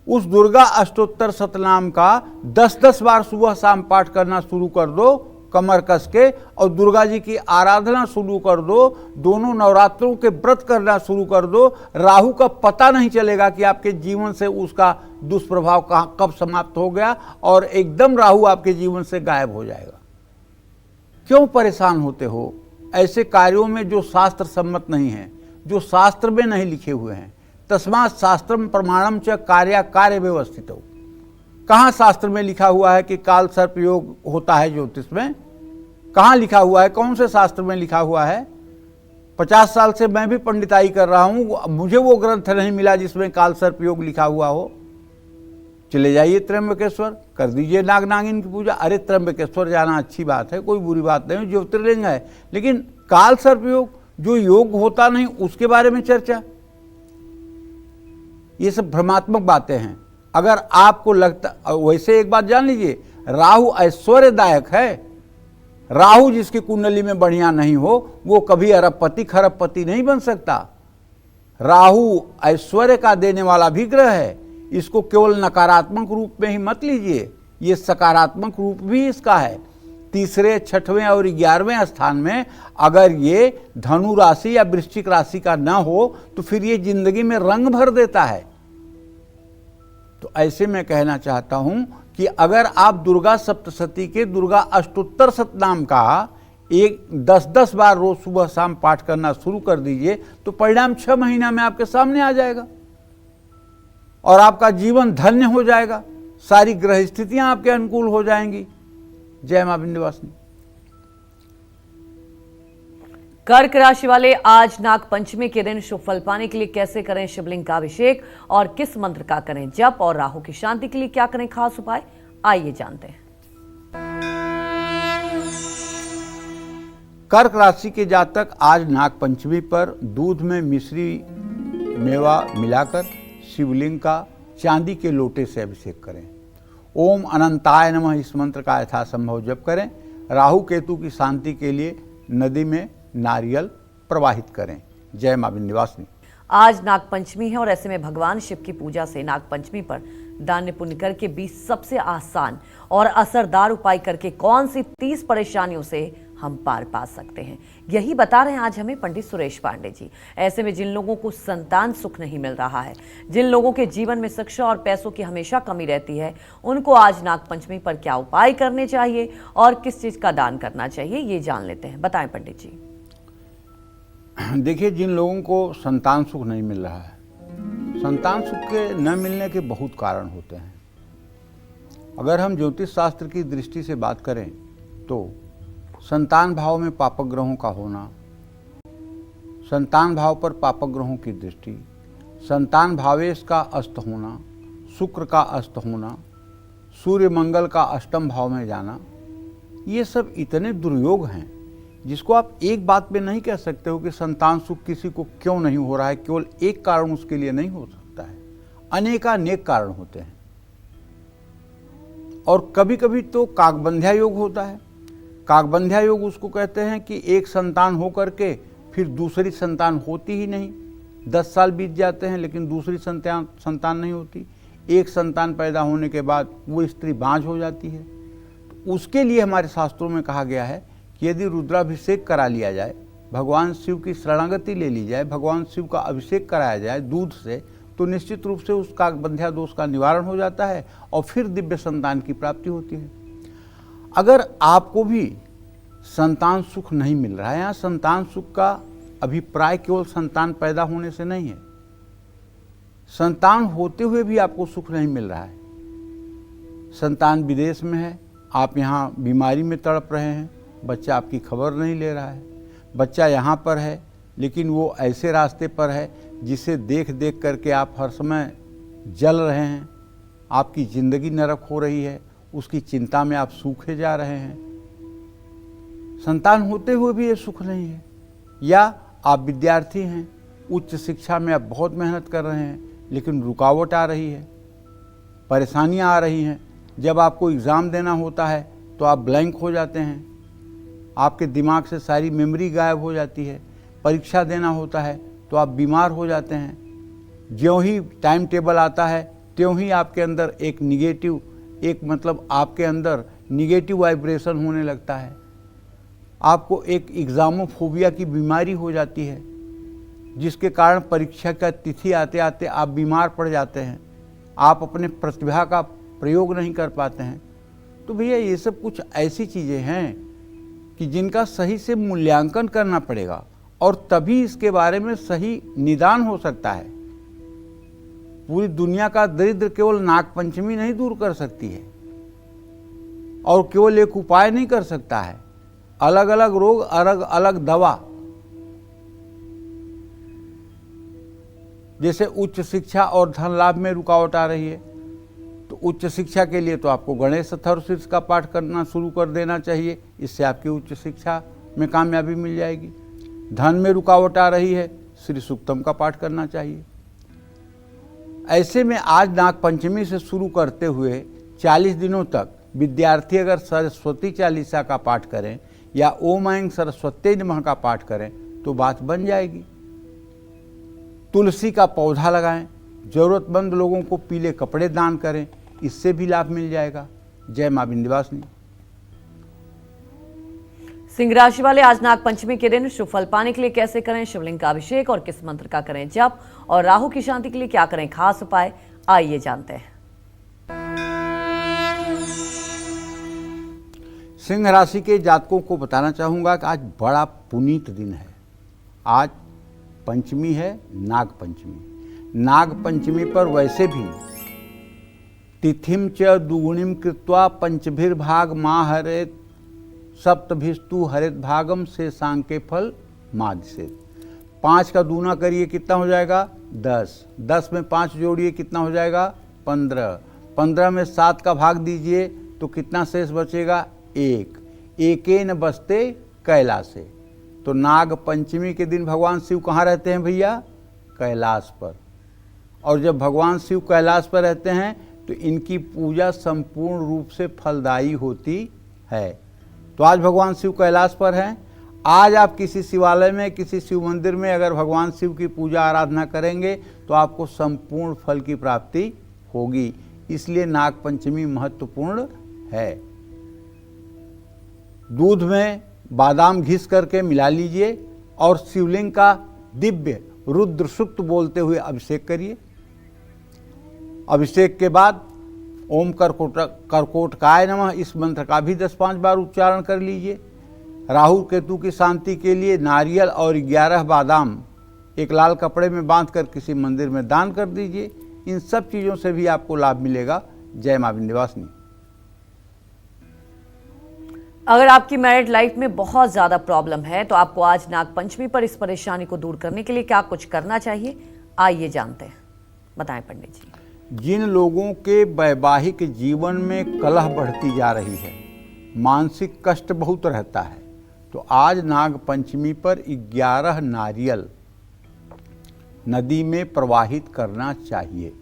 उस दुर्गा अष्टोत्तर शतनाम का 10-10 बार सुबह शाम पाठ करना शुरू कर दो, कमर कस के और दुर्गा जी की आराधना शुरू कर दो, दोनों नवरात्रों के व्रत करना शुरू कर दो। राहु का पता नहीं चलेगा कि आपके जीवन से उसका दुष्प्रभाव कहाँ कब समाप्त हो गया और एकदम राहु आपके जीवन से गायब हो जाएगा। क्यों परेशान होते हो ऐसे कार्यों में जो शास्त्र सम्मत नहीं है, जो शास्त्र में नहीं लिखे हुए हैं? तस्मात् शास्त्रम प्रमाणम च कार्य कार्य व्यवस्थित हो। कहाँ शास्त्र में लिखा हुआ है कि काल सर्प योग होता है ज्योतिष में? कहाँ लिखा हुआ है? कौन से शास्त्र में लिखा हुआ है? 50 साल से मैं भी पंडिताई कर रहा हूँ, मुझे वो ग्रंथ नहीं मिला जिसमें काल सर्प योग लिखा हुआ हो। चले जाइए त्र्यंबकेश्वर, कर दीजिए नाग नागिन की पूजा। अरे त्र्यंबकेश्वर जाना अच्छी बात है, कोई बुरी बात नहीं, ज्योतिर्लिंग है, लेकिन काल सर्प योग जो योग होता नहीं उसके बारे में चर्चा, ये सब भ्रमात्मक बातें हैं। अगर आपको लगता, वैसे एक बात जान लीजिए, राहु ऐश्वर्यदायक है। राहु जिसकी कुंडली में बढ़िया नहीं हो वो कभी अरबपति खरबपति नहीं बन सकता। राहु ऐश्वर्य का देने वाला भी ग्रह है, इसको केवल नकारात्मक रूप में ही मत लीजिए, ये सकारात्मक रूप भी इसका है। तीसरे, छठवें और 11वें स्थान में अगर ये धनु राशि या वृश्चिक राशि का न हो तो फिर ये जिंदगी में रंग भर देता है। तो ऐसे मैं कहना चाहता हूं कि अगर आप दुर्गा सप्तशती के दुर्गा अष्टोत्तर शतनाम का 10-10 बार रोज सुबह शाम पाठ करना शुरू कर दीजिए तो परिणाम 6 महीना में आपके सामने आ जाएगा और आपका जीवन धन्य हो जाएगा, सारी ग्रह स्थितियां आपके अनुकूल हो जाएंगी। जय मां विंध्यवासिनी। कर्क राशि वाले आज नाग पंचमी के दिन शुभ फल पाने के लिए कैसे करें शिवलिंग का अभिषेक और किस मंत्र का करें जप, और राहु की शांति के लिए क्या करें खास उपाय, आइए जानते हैं। कर्क राशि के जातक आज नाग पंचमी पर दूध में मिश्री मेवा मिलाकर शिवलिंग का चांदी के लोटे से अभिषेक करें। ओम अनंताय नमः इस मंत्र का यथासंभव जप करें। राहु केतु की शांति के लिए नदी में नारियल प्रवाहित करें। जय मां विंध्यवासिनी। आज नाग पंचमी है और ऐसे में भगवान शिव की पूजा से नाग पंचमी पर दान पुण्य करके 20 सबसे आसान और असरदार उपाय करके कौन सी 30 परेशानियों से हम पार पा सकते हैं, यही बता रहे हैं आज हमें पंडित सुरेश पांडे जी। ऐसे में जिन लोगों को संतान सुख नहीं मिल रहा है, जिन लोगों के जीवन में शिक्षा और पैसों की हमेशा कमी रहती है, उनको आज नाग पंचमी पर क्या उपाय करने चाहिए और किस चीज का दान करना चाहिए, ये जान लेते हैं। बताएं पंडित जी। देखिए, जिन लोगों को संतान सुख नहीं मिल रहा है, संतान सुख के न मिलने के बहुत कारण होते हैं। अगर हम ज्योतिष शास्त्र की दृष्टि से बात करें तो संतान भाव में पापक ग्रहों का होना, संतान भाव पर पापक ग्रहों की दृष्टि, संतान भावेश का अस्त होना, शुक्र का अस्त होना, सूर्य मंगल का अष्टम भाव में जाना, ये सब इतने दुर्योग हैं जिसको आप एक बात पे नहीं कह सकते हो कि संतान सुख किसी को क्यों नहीं हो रहा है। केवल एक कारण उसके लिए नहीं हो सकता है, अनेकानेक कारण होते हैं। और कभी कभी तो काकबंध्या योग होता है। काकबंध्या योग उसको कहते हैं कि एक संतान हो करके फिर दूसरी संतान होती ही नहीं, 10 साल बीत जाते हैं लेकिन दूसरी संतान नहीं होती। एक संतान पैदा होने के बाद वो स्त्री बांझ हो जाती है। तो उसके लिए हमारे शास्त्रों में कहा गया है कि यदि रुद्राभिषेक करा लिया जाए, भगवान शिव की शरणागति ले ली जाए, भगवान शिव का अभिषेक कराया जाए दूध से, तो निश्चित रूप से उस काकबंध्या दोष का निवारण हो जाता है और फिर दिव्य संतान की प्राप्ति होती है। अगर आपको भी संतान सुख नहीं मिल रहा है, यहाँ संतान सुख का अभिप्राय केवल संतान पैदा होने से नहीं है, संतान होते हुए भी आपको सुख नहीं मिल रहा है। संतान विदेश में है, आप यहाँ बीमारी में तड़प रहे हैं, बच्चा आपकी खबर नहीं ले रहा है। बच्चा यहाँ पर है लेकिन वो ऐसे रास्ते पर है जिसे देख देख करके आप हर समय जल रहे हैं, आपकी ज़िंदगी नरक हो रही है, उसकी चिंता में आप सूखे जा रहे हैं। संतान होते हुए भी ये सुख नहीं है। या आप विद्यार्थी हैं, उच्च शिक्षा में आप बहुत मेहनत कर रहे हैं लेकिन रुकावट आ रही है, परेशानियां आ रही हैं। जब आपको एग्ज़ाम देना होता है तो आप ब्लैंक हो जाते हैं, आपके दिमाग से सारी मेमोरी गायब हो जाती है। परीक्षा देना होता है तो आप बीमार हो जाते हैं। ज्यों ही टाइम टेबल आता है त्यों ही आपके अंदर एक निगेटिव, एक मतलब आपके अंदर निगेटिव वाइब्रेशन होने लगता है, आपको एक एग्जामोफोबिया की बीमारी हो जाती है, जिसके कारण परीक्षा का तिथि आते आते आप बीमार पड़ जाते हैं, आप अपने प्रतिभा का प्रयोग नहीं कर पाते हैं। तो भैया ये सब कुछ ऐसी चीज़ें हैं कि जिनका सही से मूल्यांकन करना पड़ेगा और तभी इसके बारे में सही निदान हो सकता है। पूरी दुनिया का दरिद्र केवल नागपंचमी नहीं दूर कर सकती है और केवल एक उपाय नहीं कर सकता है। अलग अलग रोग, अलग अलग दवा। जैसे उच्च शिक्षा और धन लाभ में रुकावट आ रही है, तो उच्च शिक्षा के लिए तो आपको गणेश अथर्वशीर्ष का पाठ करना शुरू कर देना चाहिए, इससे आपकी उच्च शिक्षा में कामयाबी मिल जाएगी। धन में रुकावट आ रही है, श्री सूक्तम का पाठ करना चाहिए। ऐसे में आज नागपंचमी से शुरू करते हुए 40 दिनों तक विद्यार्थी अगर सरस्वती चालीसा का पाठ करें या ओम ऐं सरस्वती नमः का पाठ करें तो बात बन जाएगी। तुलसी का पौधा लगाएं, जरूरतमंद लोगों को पीले कपड़े दान करें, इससे भी लाभ मिल जाएगा। जय मां विंध्यवासिनी। सिंह राशि वाले आज नागपंचमी के दिन शुभ फल पाने के लिए कैसे करें शिवलिंग का अभिषेक और किस मंत्र का करें जप, और राहु की शांति के लिए क्या करें खास उपाय, आइए जानते हैं। सिंह राशि के जातकों को बताना चाहूँगा कि आज बड़ा पुनीत दिन है। आज पंचमी है, नागपंचमी। नागपंचमी पर वैसे भी तिथिम च दुगुणिम कृत्वा पंचभिर्भाग माह हरेत सप्तभिस्तु हरित भागम से सांके फल मादसेत। 5 का दूना करिए कितना हो जाएगा 10, 10 में 5 जोड़िए कितना हो जाएगा 15, 15 में 7 का भाग दीजिए तो कितना शेष बचेगा 1, एकेन बसते कैलासे। तो नाग पंचमी के दिन भगवान शिव कहाँ रहते हैं भैया, कैलाश पर। और जब भगवान शिव कैलाश पर रहते हैं तो इनकी पूजा संपूर्ण रूप से फलदायी होती है। तो आज भगवान शिव कैलाश पर हैं। आज आप किसी शिवालय में, किसी शिव मंदिर में अगर भगवान शिव की पूजा आराधना करेंगे तो आपको संपूर्ण फल की प्राप्ति होगी। इसलिए नागपंचमी महत्वपूर्ण है। दूध में बादाम घिस करके मिला लीजिए और शिवलिंग का दिव्य रुद्र सूक्त बोलते हुए अभिषेक करिए। अभिषेक के बाद ओम करकोटकाय नमः इस मंत्र का भी 10-5 बार उच्चारण कर लीजिए। राहु केतु की शांति के लिए नारियल और 11 बादाम एक लाल कपड़े में बांधकर किसी मंदिर में दान कर दीजिए। इन सब चीज़ों से भी आपको लाभ मिलेगा। जय मां विंध्यवासिनी। अगर आपकी मैरिड लाइफ में बहुत ज्यादा प्रॉब्लम है तो आपको आज नागपंचमी पर इस परेशानी को दूर करने के लिए क्या कुछ करना चाहिए, आइए जानते हैं। बताएं पंडित जी। जिन लोगों के वैवाहिक जीवन में कलह बढ़ती जा रही है, मानसिक कष्ट बहुत रहता है, तो आज नागपंचमी पर 11 नारियल नदी में प्रवाहित करना चाहिए।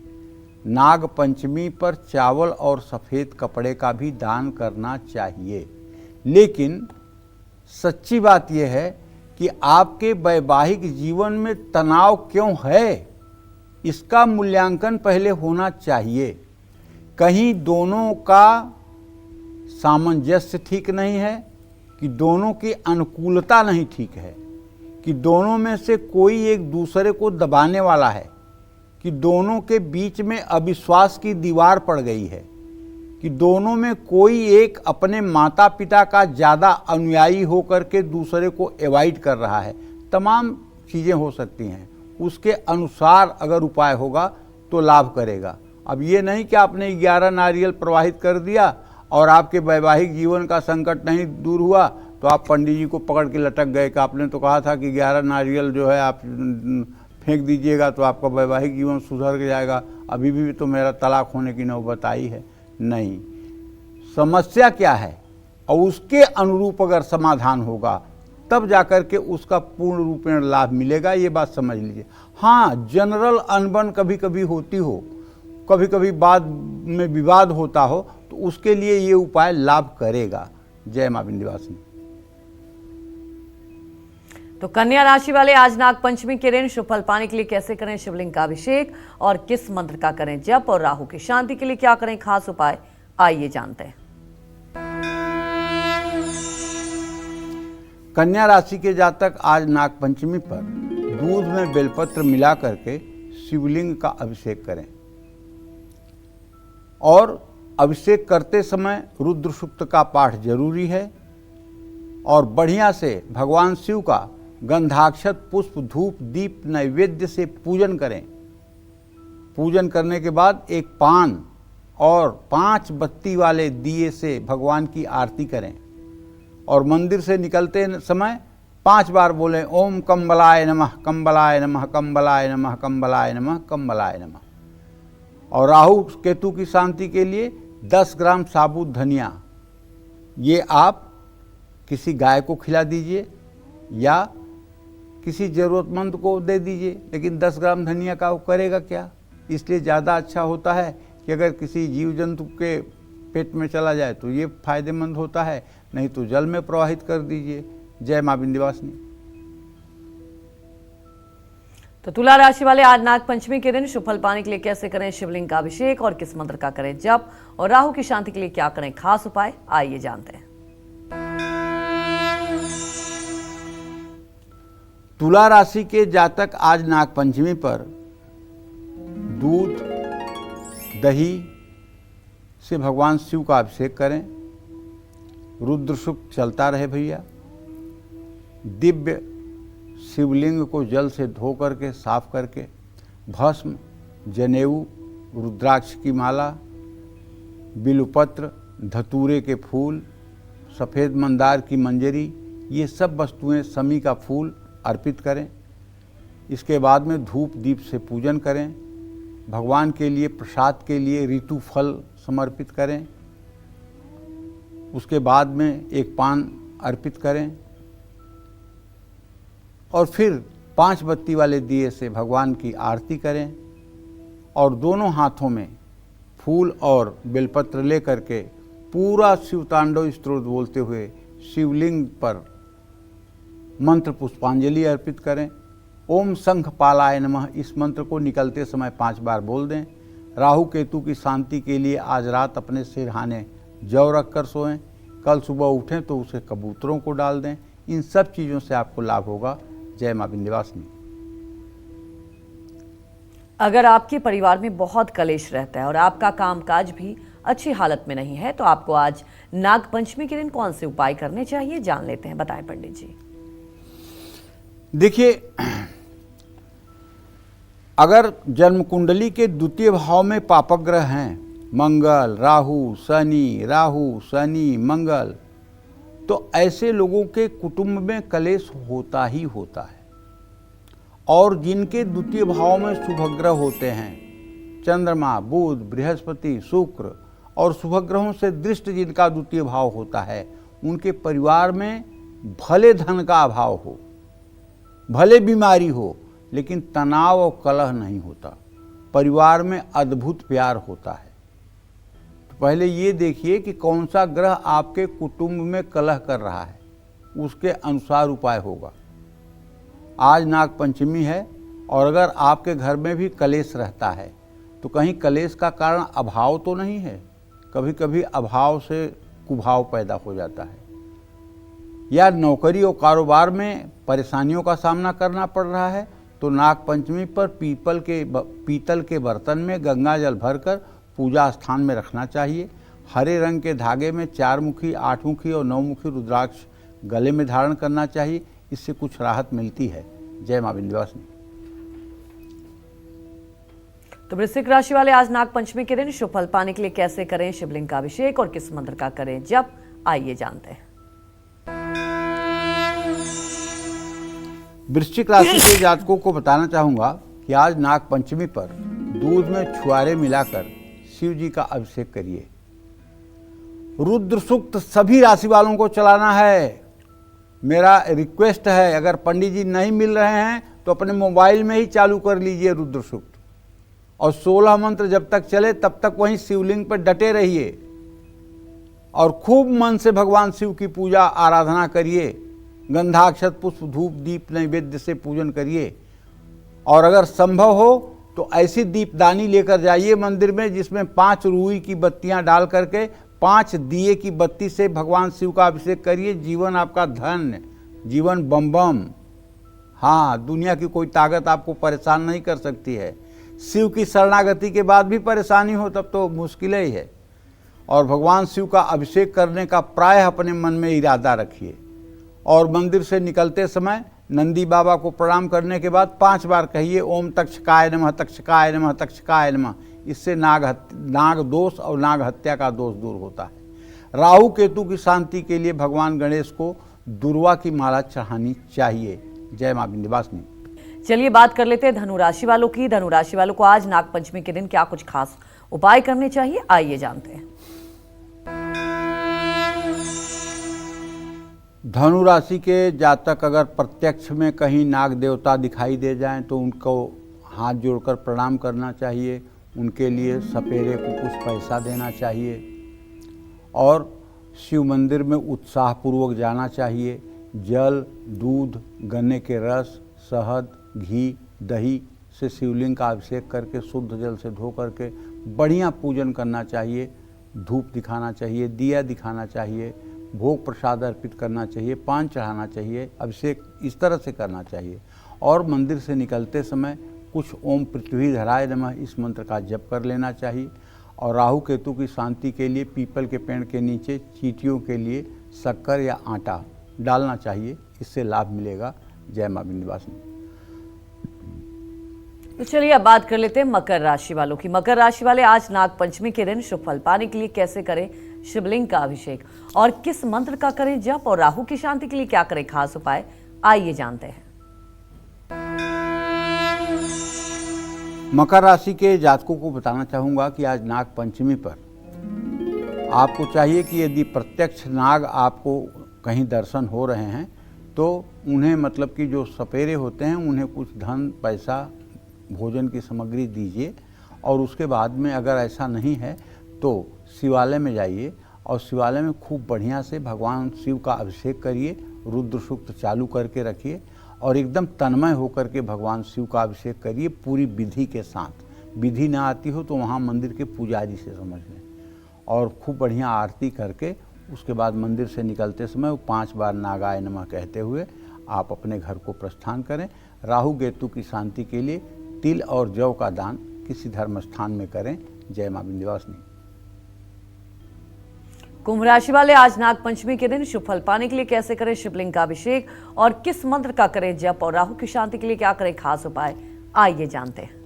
नागपंचमी पर चावल और सफ़ेद कपड़े का भी दान करना चाहिए। लेकिन सच्ची बात यह है कि आपके वैवाहिक जीवन में तनाव क्यों है, इसका मूल्यांकन पहले होना चाहिए। कहीं दोनों का सामंजस्य ठीक नहीं है, कि दोनों की अनुकूलता नहीं ठीक है, कि दोनों में से कोई एक दूसरे को दबाने वाला है, कि दोनों के बीच में अविश्वास की दीवार पड़ गई है, कि दोनों में कोई एक अपने माता पिता का ज़्यादा अनुयायी होकर के दूसरे को एवॉइड कर रहा है। तमाम चीज़ें हो सकती हैं। उसके अनुसार अगर उपाय होगा तो लाभ करेगा। अब ये नहीं कि आपने 11 नारियल प्रवाहित कर दिया और आपके वैवाहिक जीवन का संकट नहीं दूर हुआ तो आप पंडित जी को पकड़ के लटक गए कि आपने तो कहा था कि 11 नारियल जो है आप फेंक दीजिएगा तो आपका वैवाहिक जीवन सुधर जाएगा, अभी भी तो मेरा तलाक होने की नौबत आई है। नहीं, समस्या क्या है और उसके अनुरूप अगर समाधान होगा तब जाकर के उसका पूर्ण रूप में लाभ मिलेगा, ये बात समझ लीजिए। हाँ, जनरल अनबन कभी कभी होती हो, कभी कभी बाद में विवाद होता हो, तो उसके लिए ये उपाय लाभ करेगा। जय मां विंध्यवासिनी। तो कन्या राशि वाले आज नागपंचमी के दिन शुभ फल पाने के लिए कैसे करें शिवलिंग का अभिषेक और किस मंत्र का करें जप, और राहु की शांति के लिए क्या करें खास उपाय, आइए जानते हैं। कन्या राशि के जातक आज नाग पंचमी पर दूध में बेलपत्र मिला करके शिवलिंग का अभिषेक करें और अभिषेक करते समय रुद्र सूक्त का पाठ जरूरी है और बढ़िया से भगवान शिव का गंधाक्षत पुष्प धूप दीप नैवेद्य से पूजन करें। पूजन करने के बाद एक पान और 5 बत्ती वाले दिए से भगवान की आरती करें और मंदिर से निकलते समय 5 बार बोलें ओम कंबलाय नमः कंबलाय नमः कंबलाय नमः कंबलाय नमः कंबलाय नमः। और राहु केतु की शांति के लिए 10 ग्राम साबुत धनिया ये आप किसी गाय को खिला दीजिए या किसी ज़रूरतमंद को दे दीजिए, लेकिन 10 ग्राम धनिया का वो करेगा क्या, इसलिए ज़्यादा अच्छा होता है कि अगर किसी जीव जंतु के पेट में चला जाए तो ये फायदेमंद होता है, नहीं तो जल में प्रवाहित कर दीजिए। जय मां विंध्यवासिनी। तो तुला राशि वाले आज नाग पंचमी के दिन शुभ फल पाने के लिए कैसे करें शिवलिंग का अभिषेक और किस मंत्र का करें जप, और राहु की शांति के लिए क्या करें खास उपाय, आइए जानते हैं। तुला राशि के जातक आज नाग पंचमी पर दूध दही से भगवान शिव का अभिषेक करें। रुद्र सूक्त चलता रहे भैया। दिव्य शिवलिंग को जल से धो करके साफ करके भस्म, जनेऊ, रुद्राक्ष की माला, बिल्वपत्र, धतूरे के फूल, सफ़ेद मंदार की मंजरी, ये सब वस्तुएं, समी का फूल अर्पित करें। इसके बाद में धूप दीप से पूजन करें। भगवान के लिए प्रसाद के लिए ऋतु फल समर्पित करें। उसके बाद में एक पान अर्पित करें और फिर 5 बत्ती वाले दिए से भगवान की आरती करें और दोनों हाथों में फूल और बेलपत्र ले करके पूरा शिव तांडव स्तोत्र बोलते हुए शिवलिंग पर मंत्र पुष्पांजलि अर्पित करें। ओम शंख पालाय नमः इस मंत्र को निकलते समय 5 बार बोल दें। राहु केतु की शांति के लिए आज रात अपने सिरहाने जौ रख कर सोएं। कल सुबह उठें तो उसे कबूतरों को डाल दें। इन सब चीज़ों से आपको लाभ होगा। जय मां विंध्यवासिनी। अगर आपके परिवार में बहुत कलेश रहता है और आपका कामकाज भी अच्छी हालत में नहीं है तो आपको आज नाग पंचमी के दिन कौन से उपाय करने चाहिए, जान लेते हैं। बताएं पंडित जी। देखिए, अगर जन्म कुंडली के द्वितीय भाव में पापग्रह हैं, मंगल, राहु, शनि, मंगल, तो ऐसे लोगों के कुटुंब में कलेश होता ही होता है। और जिनके द्वितीय भाव में शुभग्रह होते हैं, चंद्रमा, बुध, बृहस्पति, शुक्र और शुभग्रहों से दृष्ट जिनका द्वितीय भाव होता है, उनके परिवार में भले धन का अभाव हो, भले बीमारी हो, लेकिन तनाव और कलह नहीं होता। परिवार में अद्भुत प्यार होता है। तो पहले ये देखिए कि कौन सा ग्रह आपके कुटुंब में कलह कर रहा है, उसके अनुसार उपाय होगा। आज नाग पंचमी है और अगर आपके घर में भी कलेश रहता है तो कहीं कलेश का कारण अभाव तो नहीं है। कभी कभी अभाव से कुभाव पैदा हो जाता है, या नौकरी और कारोबार में परेशानियों का सामना करना पड़ रहा है, तो नाग पंचमी पर पीतल के बर्तन में गंगा जल भरकर पूजा स्थान में रखना चाहिए। हरे रंग के धागे में 4 मुखी, 8 मुखी और 9 मुखी रुद्राक्ष गले में धारण करना चाहिए। इससे कुछ राहत मिलती है। जय मां विंध्यवासिनी। तो वृश्चिक राशि वाले आज नाग पंचमी के दिन शुभ फल पाने के लिए कैसे करें शिवलिंग का अभिषेक और किस मंत्र का करें जप, आइए जानते हैं। वृश्चिक राशि के जातकों को बताना चाहूँगा कि आज नाग पंचमी पर दूध में छुआरे मिलाकर शिव जी का अभिषेक करिए। रुद्र सूक्त सभी राशि वालों को चलाना है। मेरा रिक्वेस्ट है, अगर पंडित जी नहीं मिल रहे हैं तो अपने मोबाइल में ही चालू कर लीजिए रुद्र सूक्त, और 16 मंत्र जब तक चले तब तक वहीं शिवलिंग पर डटे रहिए और खूब मन से भगवान शिव की पूजा आराधना करिए। गंधाक्षत पुष्प धूप दीप नैवेद्य से पूजन करिए। और अगर संभव हो तो ऐसी दीपदानी लेकर जाइए मंदिर में जिसमें 5 रुई की बत्तियां डाल करके 5 दिए की बत्ती से भगवान शिव का अभिषेक करिए। जीवन आपका धन जीवन बम बम। हाँ, दुनिया की कोई ताकत आपको परेशान नहीं कर सकती है। शिव की शरणागति के बाद भी परेशानी हो तब तो मुश्किल ही है। और भगवान शिव का अभिषेक करने का प्रायः अपने मन में इरादा रखिए और मंदिर से निकलते समय नंदी बाबा को प्रणाम करने के बाद 5 बार कहिए ओम तक्षकाय नमः तक्षकाय नमः तक्षकाय नमः। इससे नाग दोष और नाग हत्या का दोष दूर होता है। राहु केतु की शांति के लिए भगवान गणेश को दुर्वा की माला चढ़ानी चाहिए। जय मां विंध्यवासिनी। चलिए बात कर लेते हैं धनु राशि वालों की। धनु राशि वालों को आज नागपंचमी के दिन क्या कुछ खास उपाय करने चाहिए, आइए जानते हैं। धनु राशि के जातक अगर प्रत्यक्ष में कहीं नाग देवता दिखाई दे जाएं तो उनको हाथ जोड़कर प्रणाम करना चाहिए, उनके लिए सपेरे को कुछ पैसा देना चाहिए और शिव मंदिर में उत्साहपूर्वक जाना चाहिए। जल, दूध, गन्ने के रस, शहद, घी, दही से शिवलिंग का अभिषेक करके शुद्ध जल से धो करके बढ़िया पूजन करना चाहिए। धूप दिखाना चाहिए, दिया दिखाना चाहिए, भोग प्रसाद अर्पित करना चाहिए, पान चढ़ाना चाहिए, अभिषेक इस तरह से करना चाहिए। और मंदिर से निकलते समय कुछ ओम पृथ्वीधराय नमः इस मंत्र का जप कर लेना चाहिए। और राहु केतु की शांति के लिए पीपल के पेड़ के नीचे चींटियों के लिए शक्कर या आटा डालना चाहिए, इससे लाभ मिलेगा। जय मां विंध्यवासिनी। तो चलिए अब बात कर लेते हैं मकर राशि वालों की। मकर राशि वाले आज नागपंचमी के दिन शुभ फल पाने के लिए कैसे करें शिवलिंग का अभिषेक और किस मंत्र का करें जप, और राहु की शांति के लिए क्या करें खास उपाय, आइए जानते हैं। मकर राशि के जातकों को बताना चाहूँगा कि आज नाग पंचमी पर आपको चाहिए कि यदि प्रत्यक्ष नाग आपको कहीं दर्शन हो रहे हैं तो उन्हें मतलब कि जो सपेरे होते हैं उन्हें कुछ धन, पैसा, भोजन की सामग्री दीजिए। और उसके बाद में अगर ऐसा नहीं है तो शिवालय में जाइए और शिवालय में खूब बढ़िया से भगवान शिव का अभिषेक करिए, रुद्र सूक्त चालू करके रखिए और एकदम तन्मय होकर के भगवान शिव का अभिषेक करिए पूरी विधि के साथ। विधि ना आती हो तो वहाँ मंदिर के पुजारी से समझ लें और खूब बढ़िया आरती करके उसके बाद मंदिर से निकलते समय वो 5 बार नागाय नमः कहते हुए आप अपने घर को प्रस्थान करें। राहु केतु की शांति के लिए तिल और जौ का दान किसी धर्म स्थान में करें। जय मां विंध्यवासिनी। कुंभ राशि वाले आज नागपंचमी के दिन शुभ फल पाने के लिए कैसे करें शिवलिंग का अभिषेक और किस मंत्र का करें जप, और राहु की शांति के लिए क्या करें खास उपाय, आइए जानते हैं।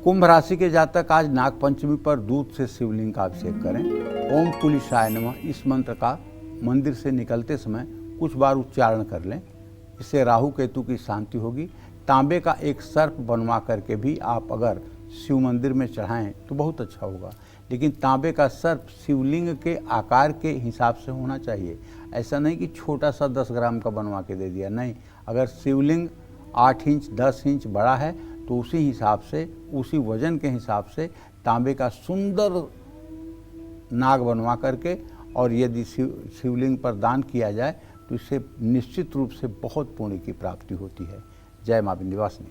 कुंभ राशि के जातक आज नागपंचमी पर दूध से शिवलिंग का अभिषेक करें। ओम कुलिशाय नमः इस मंत्र का मंदिर से निकलते समय कुछ बार उच्चारण कर लें, इससे राहु केतु की शांति होगी। तांबे का एक सर्प बनवा करके भी आप अगर शिव मंदिर में चढ़ाएं तो बहुत अच्छा होगा, लेकिन तांबे का सर्प शिवलिंग के आकार के हिसाब से होना चाहिए। ऐसा नहीं कि छोटा सा 10 ग्राम का बनवा के दे दिया, नहीं। अगर शिवलिंग 8 इंच 10 इंच बड़ा है तो उसी हिसाब से, उसी वजन के हिसाब से तांबे का सुंदर नाग बनवा करके और यदि शिवलिंग पर दान किया जाए तो इससे निश्चित रूप से बहुत पुण्य की प्राप्ति होती है। जय मां विंध्यवासिनी।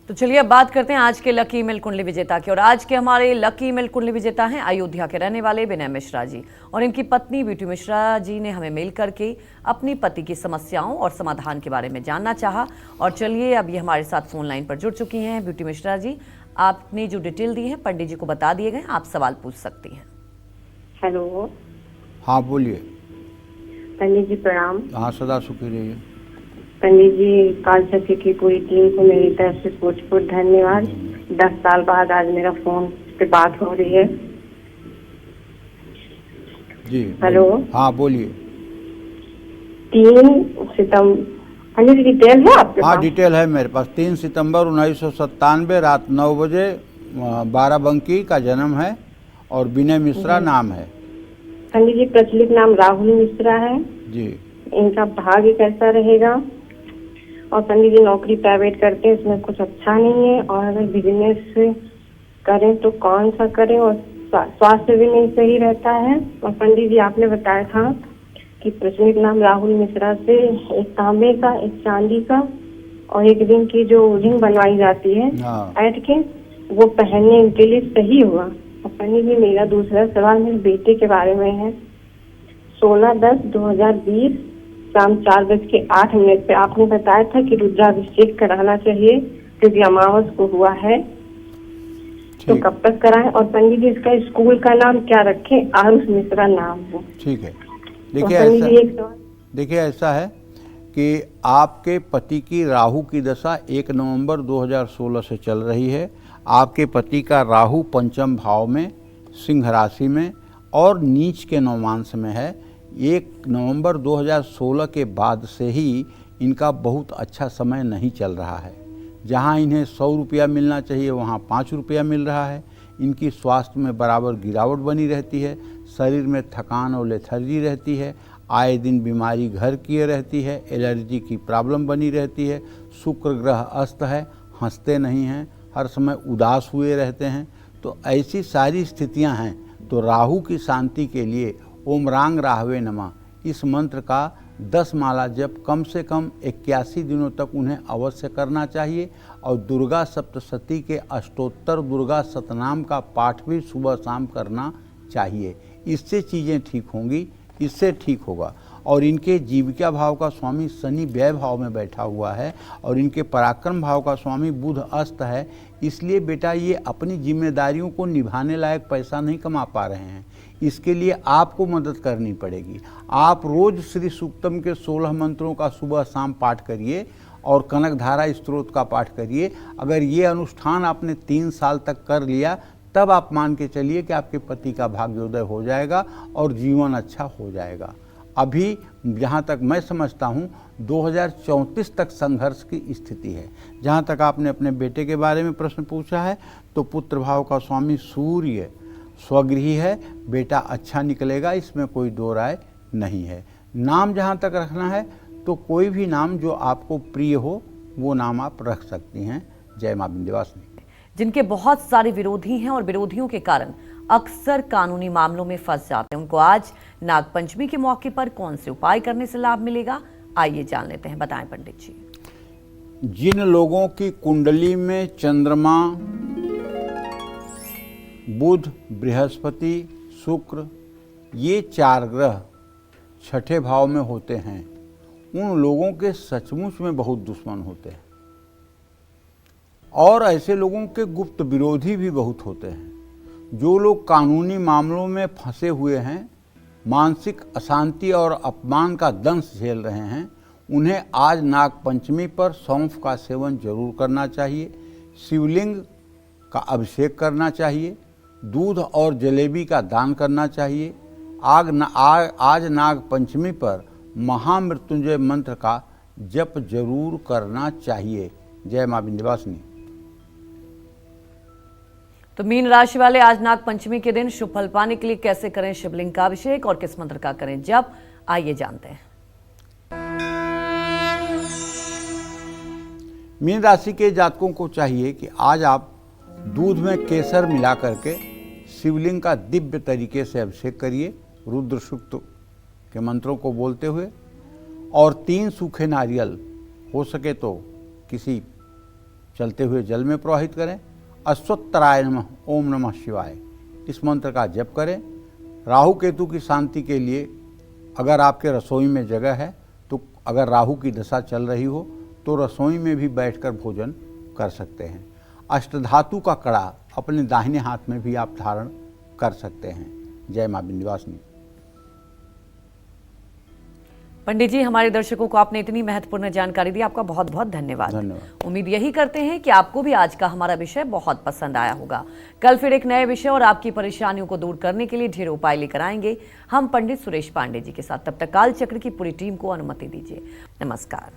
तो चलिए अब बात करते हैं आज के लकी ईमेल कुंडली विजेता की। और आज के हमारे लकी ईमेल कुंडली विजेता हैं अयोध्या के रहने वाले विनय मिश्रा जी, और इनकी पत्नी ब्यूटी मिश्रा जी ने हमें मेल करके अपनी पति की समस्याओं और समाधान के बारे में जानना चाहा। और चलिए अब ये हमारे साथ फोन लाइन पर जुड़ चुकी हैं। ब्यूटी मिश्रा जी, आपने जो डिटेल दी है पंडित जी को बता दिए गए, आप सवाल पूछ सकती हैं। हेलो। हाँ बोलिए। पंडित जी प्रणाम। हाँ सदा सुखी रहिए। पंडित जी, काल सखी की पूरी टीम को मेरी तरफ से कोट धन्यवाद। 10 साल बाद आज मेरा फोन पे बात हो रही है। जी हेलो। हाँ बोलिए। 3 सितंबर, पंडित जी डिटेल है आपके हाँ पास? डिटेल है मेरे पास। 3 सितंबर 1997 रात 9 बजे बाराबंकी का जन्म है और विनय मिश्रा नाम है। पंडित जी, प्रचलित नाम राहुल मिश्रा है जी। इनका भाग्य कैसा रहेगा? और पंडित जी नौकरी प्राइवेट करते हैं, इसमें कुछ अच्छा नहीं है, और अगर बिजनेस करें तो कौन सा करें, और स्वास्थ्य भी नहीं सही रहता है। और पंडित जी आपने बताया था कि प्रचलित नाम राहुल मिश्रा से एक तांबे का, एक चांदी का और एक रिंग की जो रिंग बनवाई जाती है ऐड के, वो पहनने के लिए सही हुआ। और पंडित जी मेरा दूसरा सवाल मेरे बेटे के बारे में है। 16/10/2020 शाम 4:08 पे आपने बताया था कि रुद्राभिषेक कराना चाहिए क्योंकि अमावस को हुआ है, तो ठीक कब तक कराएं? और पंडित जी इसका स्कूल का नाम क्या रखें? आरुष मिश्रा नाम है। ठीक है। तो देखिए पंडित ऐसा जी एक सवाल। देखिए ऐसा है कि आपके पति की राहु की दशा 1 नवंबर 2016 से चल रही है। आपके पति का राहु पंचम भाव में सिंह राशि में और नीच के नवमांश में है। 1 नवंबर 2016 के बाद से ही इनका बहुत अच्छा समय नहीं चल रहा है। जहां इन्हें 100 रुपया मिलना चाहिए वहां 5 रुपया मिल रहा है। इनकी स्वास्थ्य में बराबर गिरावट बनी रहती है, शरीर में थकान और लेथर्जी रहती है, आए दिन बीमारी घर किए रहती है, एलर्जी की प्रॉब्लम बनी रहती है, शुक्र ग्रह अस्त है, हंसते नहीं हैं, हर समय उदास हुए रहते हैं। तो ऐसी सारी स्थितियां हैं। तो राहु की शांति के लिए ओम रांग राहवे नमः इस मंत्र का 10 माला जप कम से कम 81 दिनों तक उन्हें अवश्य करना चाहिए। और दुर्गा सप्तशती के अष्टोत्तर दुर्गा सतनाम का पाठ भी सुबह शाम करना चाहिए। इससे चीज़ें ठीक होंगी, इससे ठीक होगा। और इनके जीविका भाव का स्वामी शनि व्यय भाव में बैठा हुआ है और इनके पराक्रम भाव का स्वामी बुध अस्त है। इसलिए बेटा ये अपनी जिम्मेदारियों को निभाने लायक पैसा नहीं कमा पा रहे हैं। इसके लिए आपको मदद करनी पड़ेगी। आप रोज श्री सूक्तम के 16 मंत्रों का सुबह शाम पाठ करिए और कनकधारा स्तोत्र का पाठ करिए। अगर ये अनुष्ठान आपने 3 साल तक कर लिया तब आप मान के चलिए कि आपके पति का भाग्योदय हो जाएगा और जीवन अच्छा हो जाएगा। अभी जहाँ तक मैं समझता हूँ 2034 तक संघर्ष की स्थिति है। जहाँ तक आपने अपने बेटे के बारे में प्रश्न पूछा है तो पुत्र भाव का स्वामी सूर्य स्वगृही है। बेटा अच्छा निकलेगा, इसमें कोई दो राय नहीं है। नाम जहाँ तक रखना है तो कोई भी नाम जो आपको प्रिय हो वो नाम आप रख सकती हैं। जय मां विंध्यवासिनी। जिनके बहुत सारे विरोधी हैं और विरोधियों के कारण अक्सर कानूनी मामलों में फंस जाते हैं, उनको आज नागपंचमी के मौके पर कौन से उपाय करने से लाभ मिलेगा, आइए जान लेते हैं। बताएं पंडित जी। जिन लोगों की कुंडली में चंद्रमा, बुध, बृहस्पति, शुक्र ये 4 ग्रह छठे भाव में होते हैं, उन लोगों के सचमुच में बहुत दुश्मन होते हैं और ऐसे लोगों के गुप्त विरोधी भी बहुत होते हैं। जो लोग कानूनी मामलों में फंसे हुए हैं, मानसिक अशांति और अपमान का दंश झेल रहे हैं, उन्हें आज नागपंचमी पर सौंफ का सेवन जरूर करना चाहिए, शिवलिंग का अभिषेक करना चाहिए, दूध और जलेबी का दान करना चाहिए। आज नागपंचमी पर महामृत्युंजय मंत्र का जप जरूर करना चाहिए। जय मां विंध्यवासिनी। तो मीन राशि वाले आज नागपंचमी के दिन शुभ फल पाने के लिए कैसे करें शिवलिंग का अभिषेक और किस मंत्र का करें जप, आइए जानते हैं। मीन राशि के जातकों को चाहिए कि आज आप दूध में केसर मिला करके शिवलिंग का दिव्य तरीके से अभिषेक करिए, रुद्र सूक्त के मंत्रों को बोलते हुए, और 3 सूखे नारियल हो सके तो किसी चलते हुए जल में प्रवाहित करें। अश्वत्थराय नमः, ओम नमः शिवाय इस मंत्र का जप करें। राहु केतु की शांति के लिए अगर आपके रसोई में जगह है तो अगर राहु की दशा चल रही हो तो रसोई में भी बैठकर भोजन कर सकते हैं। अष्टधातु का कड़ा अपने दाहिने हाथ में भी आप धारण कर सकते हैं। जय मां विंध्यवासिनी। पंडित जी, हमारे दर्शकों को आपने इतनी महत्वपूर्ण जानकारी दी, आपका बहुत बहुत धन्यवाद। उम्मीद यही करते हैं कि आपको भी आज का हमारा विषय बहुत पसंद आया होगा। कल फिर एक नए विषय और आपकी परेशानियों को दूर करने के लिए ढेर उपाय लेकर आएंगे हम पंडित सुरेश पांडे जी के साथ। तब तक काल चक्र की पूरी टीम को अनुमति दीजिए। नमस्कार।